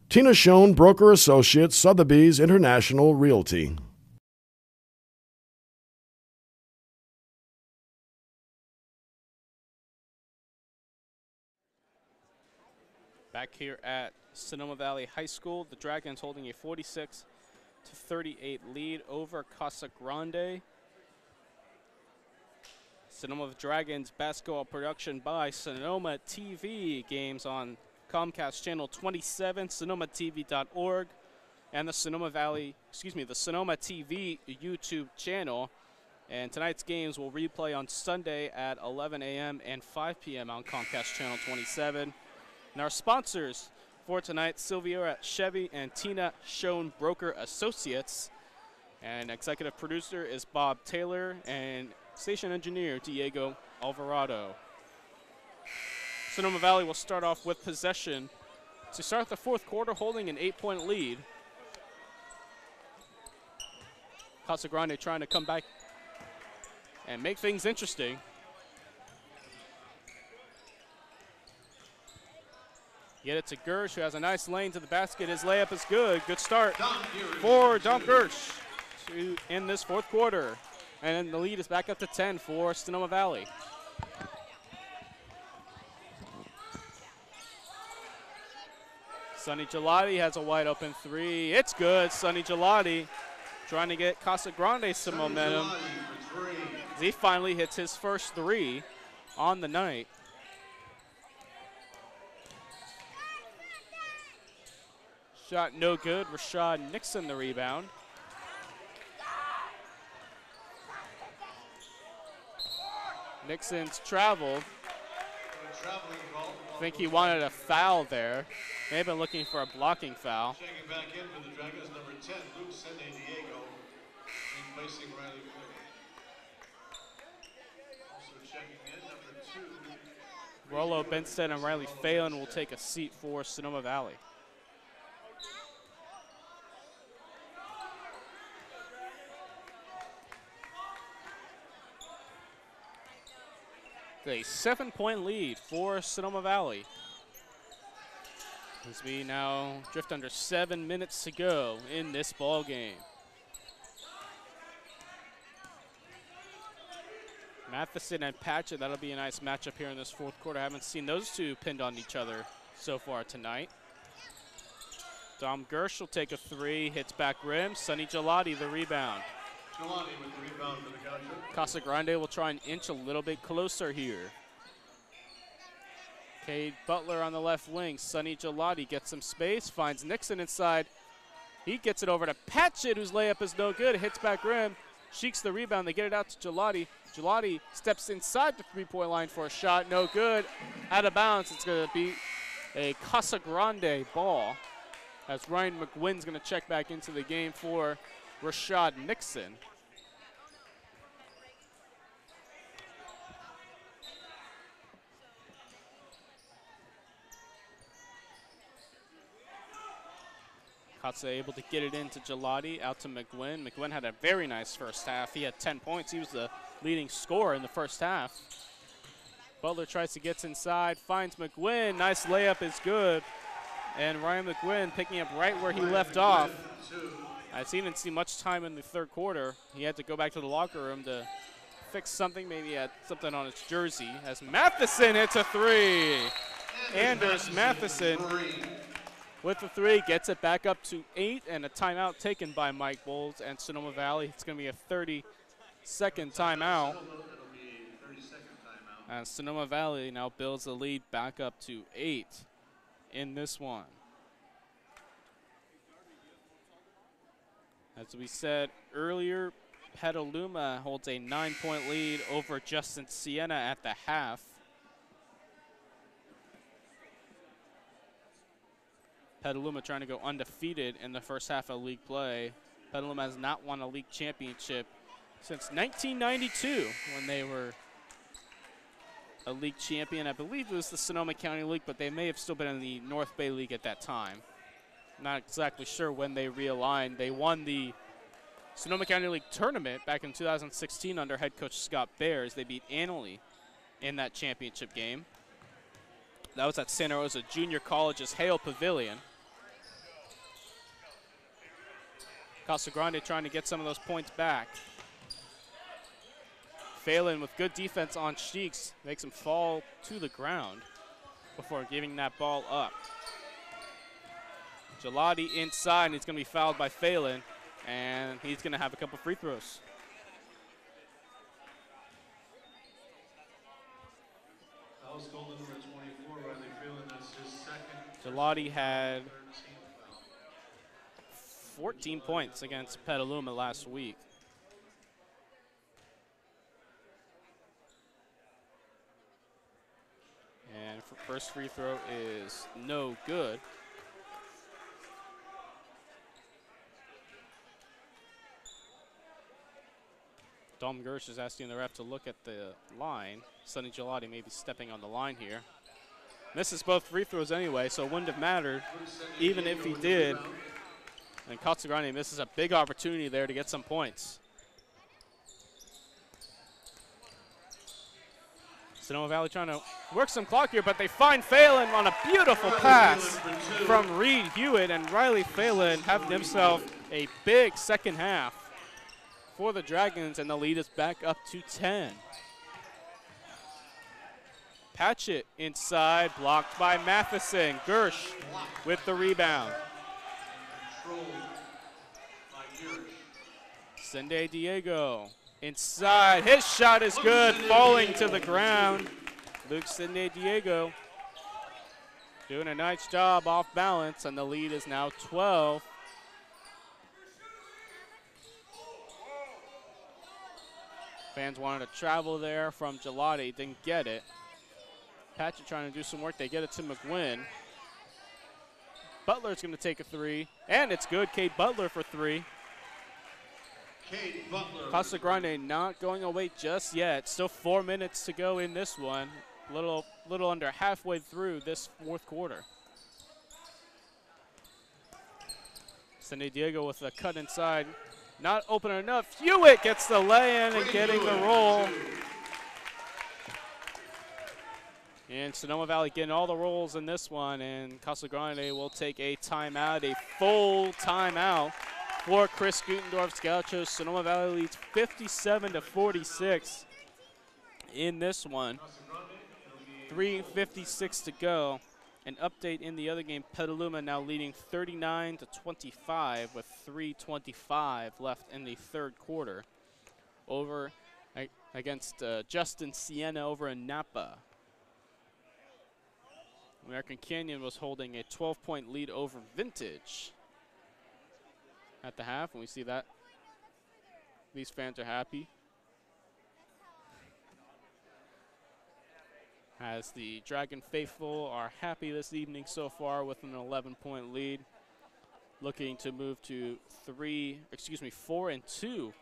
Tina Schoen, Broker Associates, Sotheby's International Realty. Back here at Sonoma Valley High School, the Dragons holding a 46-38 lead over Casa Grande. Sonoma Dragons basketball production by Sonoma TV. Games on Comcast Channel 27, sonomatv.org, and the Sonoma TV YouTube channel. And tonight's games will replay on Sunday at 11 a.m. and 5 p.m. on Comcast Channel 27. And our sponsors for tonight, Sylvia Chevy and Tina Schoen Broker Associates. And executive producer is Bob Taylor, and station engineer Diego Alvarado. Sonoma Valley will start off with possession to start the fourth quarter, holding an 8-point lead. Casa Grande trying to come back and make things interesting. Get it to Gersh, who has a nice lane to the basket. His layup is good. Good start for Dom Gersh to end this fourth quarter. And the lead is back up to 10 for Sonoma Valley. Sonny Gelati has a wide open three. It's good. Sonny Gelati trying to get Casa Grande some momentum. He finally hits his first three on the night. Shot no good. Rashad Nixon the rebound. Nixon's traveled. I think he wanted a foul there. May have been looking for a blocking foul. Checking back in for the Dragons, number 10, Luke Sende Diego, replacing Riley Flynn. Also checking in, number 2. Rollo Benstead and Riley Phelan will take a seat for Sonoma Valley. A 7-point lead for Sonoma Valley. As we now drift under 7 minutes to go in this ball game. Matheson and Patchett, that'll be a nice matchup here in this fourth quarter. I haven't seen those two pinned on each other so far tonight. Dom Gersh will take a three, hits back rim. Sonny Gelati the rebound. Gelati with the rebound for the Gauchos. Casa Grande will try and inch a little bit closer here. Cade Butler on the left wing. Sonny Gelati gets some space, finds Nixon inside. He gets it over to Patchett, whose layup is no good. Hits back rim. Sheeks the rebound. They get it out to Gelati. Gelati steps inside the three-point line for a shot. No good. Out of bounds. It's going to be a Casa Grande ball, as Ryan McGuinn's going to check back into the game for Rashad Nixon. Casa able to get it into Gelati, out to McGuinn. McGuinn had a very nice first half. He had 10 points. He was the leading scorer in the first half. Butler tries to get inside, finds McGuinn. Nice layup is good. And Ryan McGuinn picking up right where he left off. As he didn't see much time in the third quarter, he had to go back to the locker room to fix something. Maybe he had something on his jersey. As Matheson hits a three. Anders Matheson with the three gets it back up to 8, and a timeout taken by Mike Bowles and Sonoma Valley. It's going to be a 30-second timeout. And Sonoma Valley now builds the lead back up to 8 in this one. As we said earlier, Petaluma holds a 9-point lead over Justin Siena at the half. Petaluma trying to go undefeated in the first half of league play. Petaluma has not won a league championship since 1992 when they were a league champion. I believe it was the Sonoma County League, but they may have still been in the North Bay League at that time. Not exactly sure when they realigned. They won the Sonoma County League tournament back in 2016 under head coach Scott Bears. They beat Annalee in that championship game. That was at Santa Rosa Junior College's Hale Pavilion. Casa Grande trying to get some of those points back. Phelan with good defense on Sheeks makes him fall to the ground before giving that ball up. Gelati inside, and he's going to be fouled by Phelan, and he's going to have a couple free throws. Gelati had 14 points against Petaluma last week. And first free throw is no good. Dom Gersh is asking the ref to look at the line. Sonny Gelati may be stepping on the line here. Misses both free throws anyway, so it wouldn't have mattered even if he did. And Casa Grande misses a big opportunity there to get some points. Sonoma Valley trying to work some clock here, but they find Phelan on a beautiful pass from Reed Hewitt, and Riley Phelan having himself a big second half for the Dragons, and the lead is back up to 10. Patchett inside, blocked by Matheson. Gersh with the rebound. Sende Diego inside, his shot is good, falling to the ground. Luke Sende Diego doing a nice job off balance, and the lead is now 12. Fans wanted to travel there from Gelati, didn't get it. Patchett trying to do some work, they get it to McGuinn. Butler's gonna take a three, and it's good, Kate Butler for three. Kate Butler. Casa Grande not going away just yet. Still 4 minutes to go in this one. Little under halfway through this fourth quarter. Cindy Diego with a cut inside. Not open enough. Hewitt gets the lay-in and getting the roll. And Sonoma Valley getting all the rolls in this one, and Casa Grande will take a timeout, a full timeout for Chris Gutendorf's Gauchos. Sonoma Valley leads 57-46 in this one. 3:56 to go. An update in the other game, Petaluma now leading 39-25 with 3:25 left in the third quarter over against Justin Siena over in Napa. American Canyon was holding a 12-point lead over Vintage at the half, and we see that these fans are happy as the Dragon faithful are happy this evening so far with an 11-point lead, looking to move to 4-2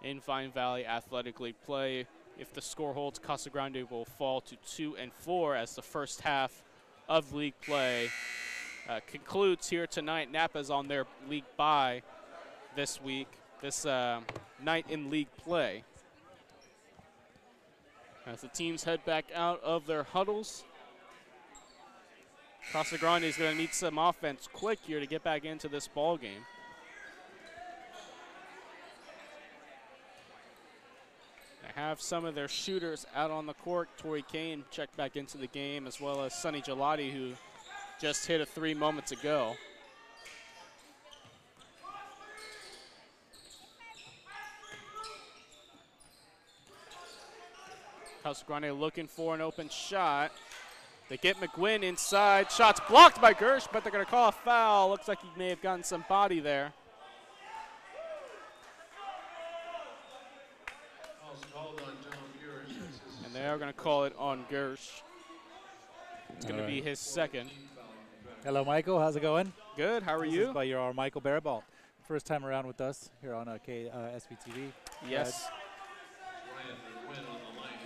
in Vine Valley Athletic League play. If the score holds, Casa Grande will fall to 2-4 as the first half of league play concludes here tonight. Napa's on their league bye this week, this night in league play. As the teams head back out of their huddles, Casa Grande is going to need some offense quick here to get back into this ball game. have some of their shooters out on the court. Tori Kane checked back into the game, as well as Sunny Gelati, who just hit a 3 moments ago. Casa Grande looking for an open shot. They get McGuinn inside. Shot's blocked by Gersh, but they're going to call a foul. Looks like he may have gotten some body there. And they are going to call it on Gersh. It's going to be his second. Hello, Michael. How's it going? Good. How are This you? is by your Michael Baribault. First time around with us here on SBTV. Yes.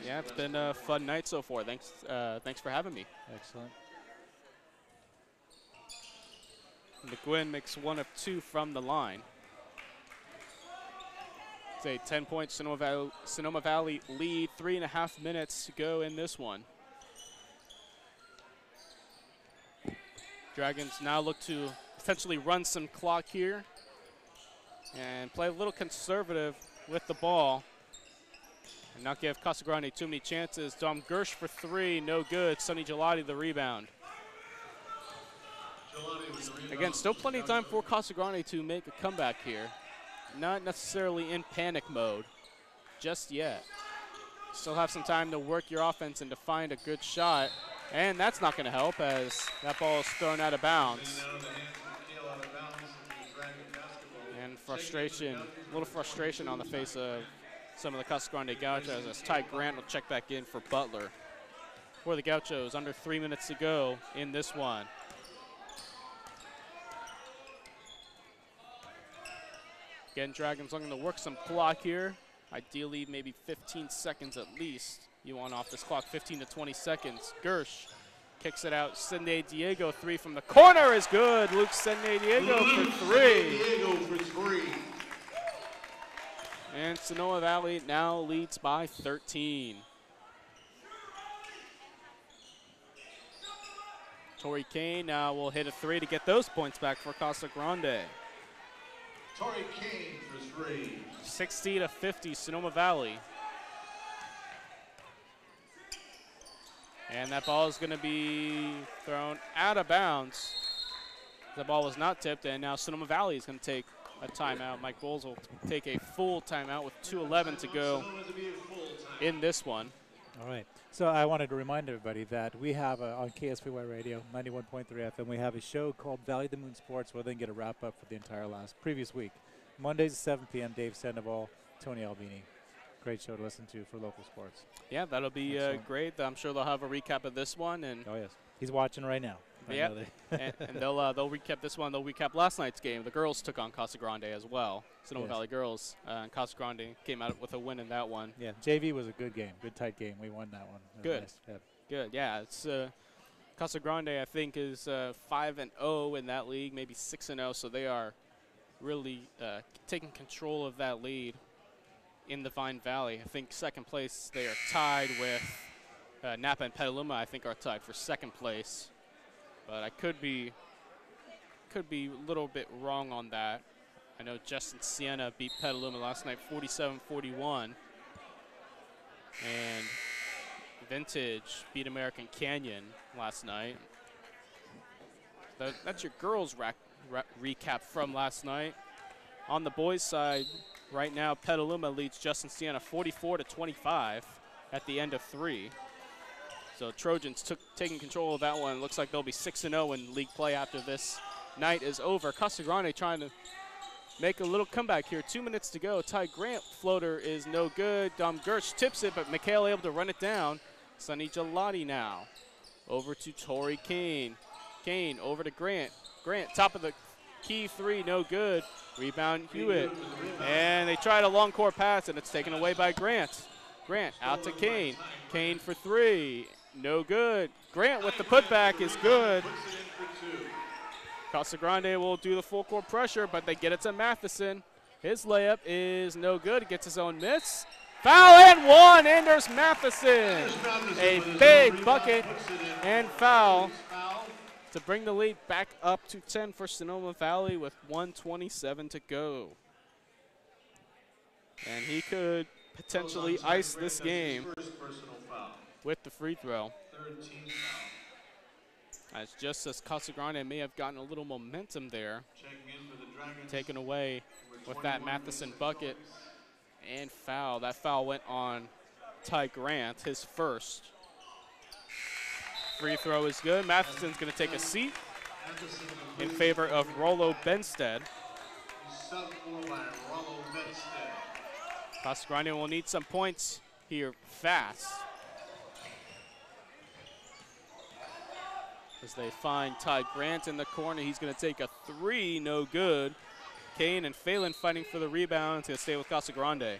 Yeah, it's been a fun night so far. Thanks for having me. Excellent. McGuinn makes 1 of 2 from the line. It's a 10-point Sonoma Valley lead. 3.5 minutes to go in this one. Dragons now look to essentially run some clock here and play a little conservative with the ball and not give Casa Grande too many chances. Dom Gersh for 3, no good. Sonny Gelati the rebound. Again, still plenty of time for Casa Grande to make a comeback here. Not necessarily in panic mode just yet. Still have some time to work your offense and to find a good shot. And that's not going to help as that ball is thrown out of bounds. And frustration, a little frustration on the face of some of the Casa Grande Gauchos as Ty Grant will check back in for Butler. For the Gauchos, under 3 minutes to go in this one. Again, Dragons looking to work some clock here. Ideally, maybe 15 seconds at least. You want off this clock, 15 to 20 seconds. Gersh kicks it out. Sende Diego, 3 from the corner is good. Luke Sende Diego for 3. And Sonoma Valley now leads by 13. Tori Kane now will hit a 3 to get those points back for Casa Grande. Tori Kane for 3. 60 to 50, Sonoma Valley. And that ball is going to be thrown out of bounds. The ball was not tipped, and now Sonoma Valley is going to take a timeout. Mike Bowles will take a full timeout with 2:11 to go in this one. All right. So I wanted to remind everybody that we have on KSPY Radio, 91.3 FM, we have a show called Valley of the Moon Sports where they get a wrap-up for the entire previous week. Mondays at 7 p.m., Dave Sandoval, Tony Albini. Great show to listen to for local sports. Yeah, that'll be great. I'm sure they'll have a recap of this one. And oh, yes. He's watching right now. Yeah, and they'll recap this one. They'll recap last night's game. The girls took on Casa Grande as well. Sonoma Valley girls. And Casa Grande came out with a win in that one. Yeah, JV was a good game. Good, tight game. We won that one. Good. Nice. Yeah. Good, yeah. It's Casa Grande, I think, is 5-0 in that league, maybe 6-0. So they are really taking control of that lead in the Vine Valley. I think second place, they are tied with Napa and Petaluma, I think, are tied for second place. But I could be a little bit wrong on that. I know Justin Siena beat Petaluma last night 47-41. And Vintage beat American Canyon last night. That's your girls recap from last night. On the boys' side, right now, Petaluma leads Justin Siena 44-25 at the end of 3. So Trojans taking control of that one. Looks like they'll be 6-0 in league play after this night is over. Casa Grande trying to make a little comeback here. 2 minutes to go. Ty Grant floater is no good. Dom Gersh tips it, but Mikhail able to run it down. Sonny Gelati now. Over to Tori Kane. Kane over to Grant. Grant, top of the key 3, no good. Rebound Hewitt. And they tried a long court pass, and it's taken away by Grant. Grant out to Kane. Kane for 3. No good. Grant with the putback is good. Casa Grande will do the full court pressure, but they get it to Matheson. His layup is no good. He gets his own miss. Foul and 1. Anders Matheson. A big bucket and foul to bring the lead back up to 10 for Sonoma Valley with 1:27 to go. And he could potentially ice this game First personal foul. with the free throw. Third team foul. As just as Casa Grande may have gotten a little momentum there, Checking in for the Dragons. taken away Number with that 21, Matheson Lisa bucket and foul. That foul went on Ty Grant, his first. Free throw is good. Matheson's going to take a seat in favor of Rollo Benstead. Sub 4 by Rollo Benstead. Casa Grande will need some points here fast, as they find Ty Grant in the corner. He's going to take a three, no good. Kane and Phelan fighting for the rebound. It's going to stay with Casa Grande.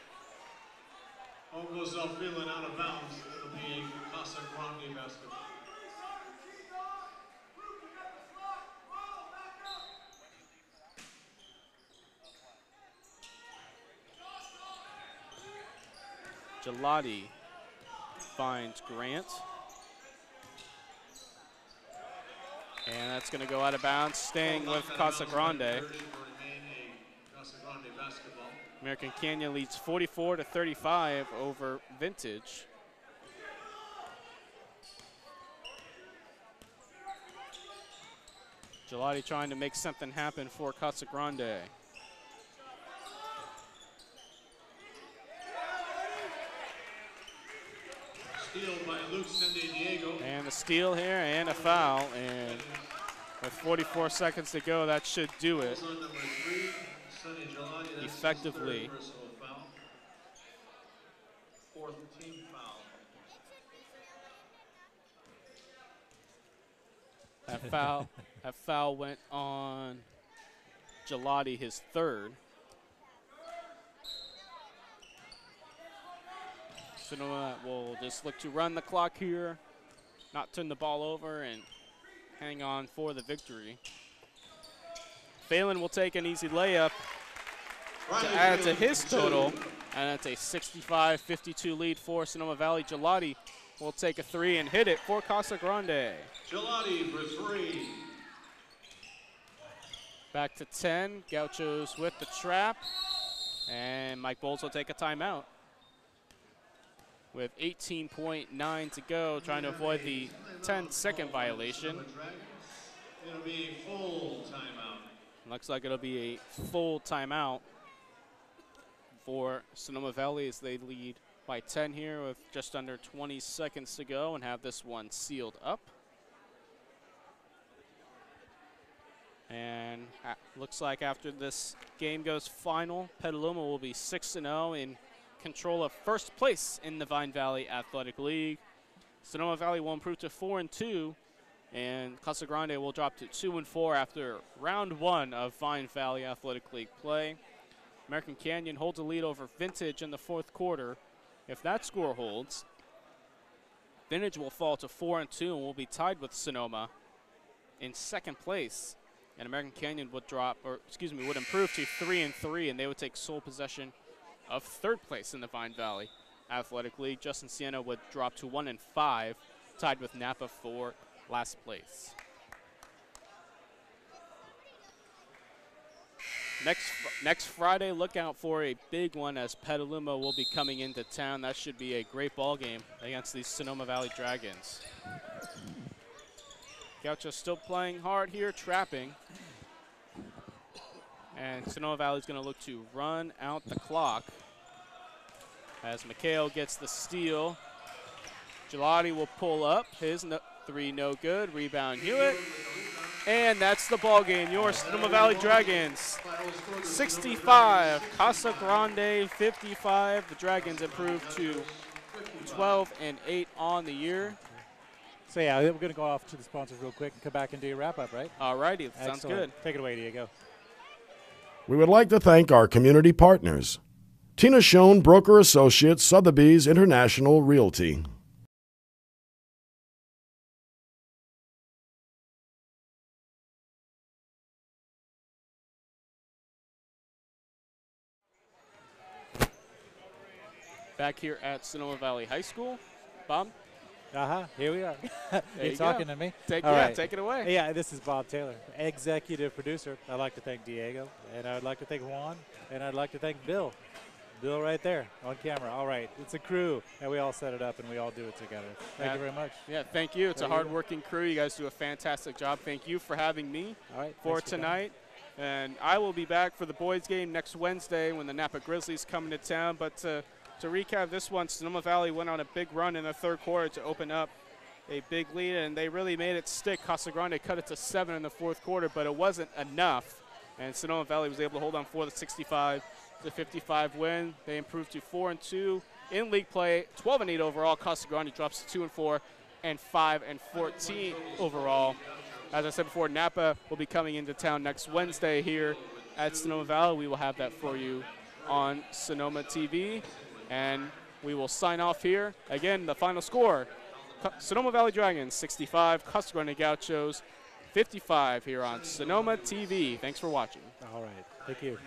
Ball goes off Phelan out of bounds. It'll be a Casa Grande basketball. Gelati finds Grant. And that's going to go out of bounds, staying with Casa Grande. American Canyon leads 44-35 over Vintage. Gelati trying to make something happen for Casa Grande. Steal by Luke Diego. And a steal here and a foul. And with 44 seconds to go, that should do it. On number 3, Sonny Gelati. That's Effectively. his third personal foul. Fourth team foul. That foul went on Gelati, his third. Sonoma will just look to run the clock here, not turn the ball over, and hang on for the victory. Phelan will take an easy layup to add to his total, and that's a 65-52 lead for Sonoma Valley. Gelati will take a three and hit it for Casa Grande. Gelati for 3. Back to 10, Gauchos with the trap, and Mike Bowles will take a timeout. With 18.9 to go, trying to avoid the 10-second violation. It'll be a full timeout. Looks like it'll be a full timeout for Sonoma Valley as they lead by 10 here with just under 20 seconds to go and have this one sealed up. And looks like after this game goes final, Petaluma will be 6-0 in control of first place in the Vine Valley Athletic League. Sonoma Valley will improve to 4-2, and Casa Grande will drop to 2-4 after round 1 of Vine Valley Athletic League play. American Canyon holds a lead over Vintage in the fourth quarter. If that score holds, Vintage will fall to 4-2 and will be tied with Sonoma in second place. And American Canyon would would improve to 3-3, and they would take sole possession of third place in the Vine Valley Athletic League. Justin Siena would drop to 1-5, tied with Napa for last place. Next Friday, look out for a big one as Petaluma will be coming into town. That should be a great ball game against these Sonoma Valley Dragons. Gaucho still playing hard here, trapping. And Sonoma Valley is going to look to run out the clock as McHale gets the steal. Gelati will pull up. His three no good. Rebound Hewitt. And that's the ball game. Your Sonoma Valley Dragons 65, Casa Grande 55. The Dragons improved to 12-8 on the year. So yeah, we're going to go off to the sponsors real quick and come back and do a wrap-up, right? All righty, sounds Excellent. good. Take it away, Diego. We would like to thank our community partners. Tina Schoen, Broker Associates, Sotheby's International Realty. Back here at Sonoma Valley High School. Bob? Here we are. There You're you talking go. to me? Take All right. it away. Yeah, this is Bob Taylor, executive producer. I'd like to thank Diego, and I'd like to thank Juan, and I'd like to thank Bill. Bill right there on camera. All right, it's a crew, and we all set it up, and we all do it together. Thank you very much. Yeah, thank you. It's a hard-working crew. You guys do a fantastic job. Thank you for having me for tonight. And I will be back for the boys' game next Wednesday when the Napa Grizzlies come into town. But to recap this one, Sonoma Valley went on a big run in the third quarter to open up a big lead, and they really made it stick. Casa Grande cut it to 7 in the fourth quarter, but it wasn't enough. And Sonoma Valley was able to hold on for the 65-55 win. They improved to 4-2 in league play, 12-8 overall. Casa Grande drops to 2-4 and 5-14 overall. As I said before, Napa will be coming into town next Wednesday here at Sonoma Valley. We will have that for you on Sonoma TV, and we will sign off here. Again, the final score: Sonoma Valley Dragons 65, Casa Grande Gauchos 55 here on Sonoma TV. Thanks for watching. All right. Thank you.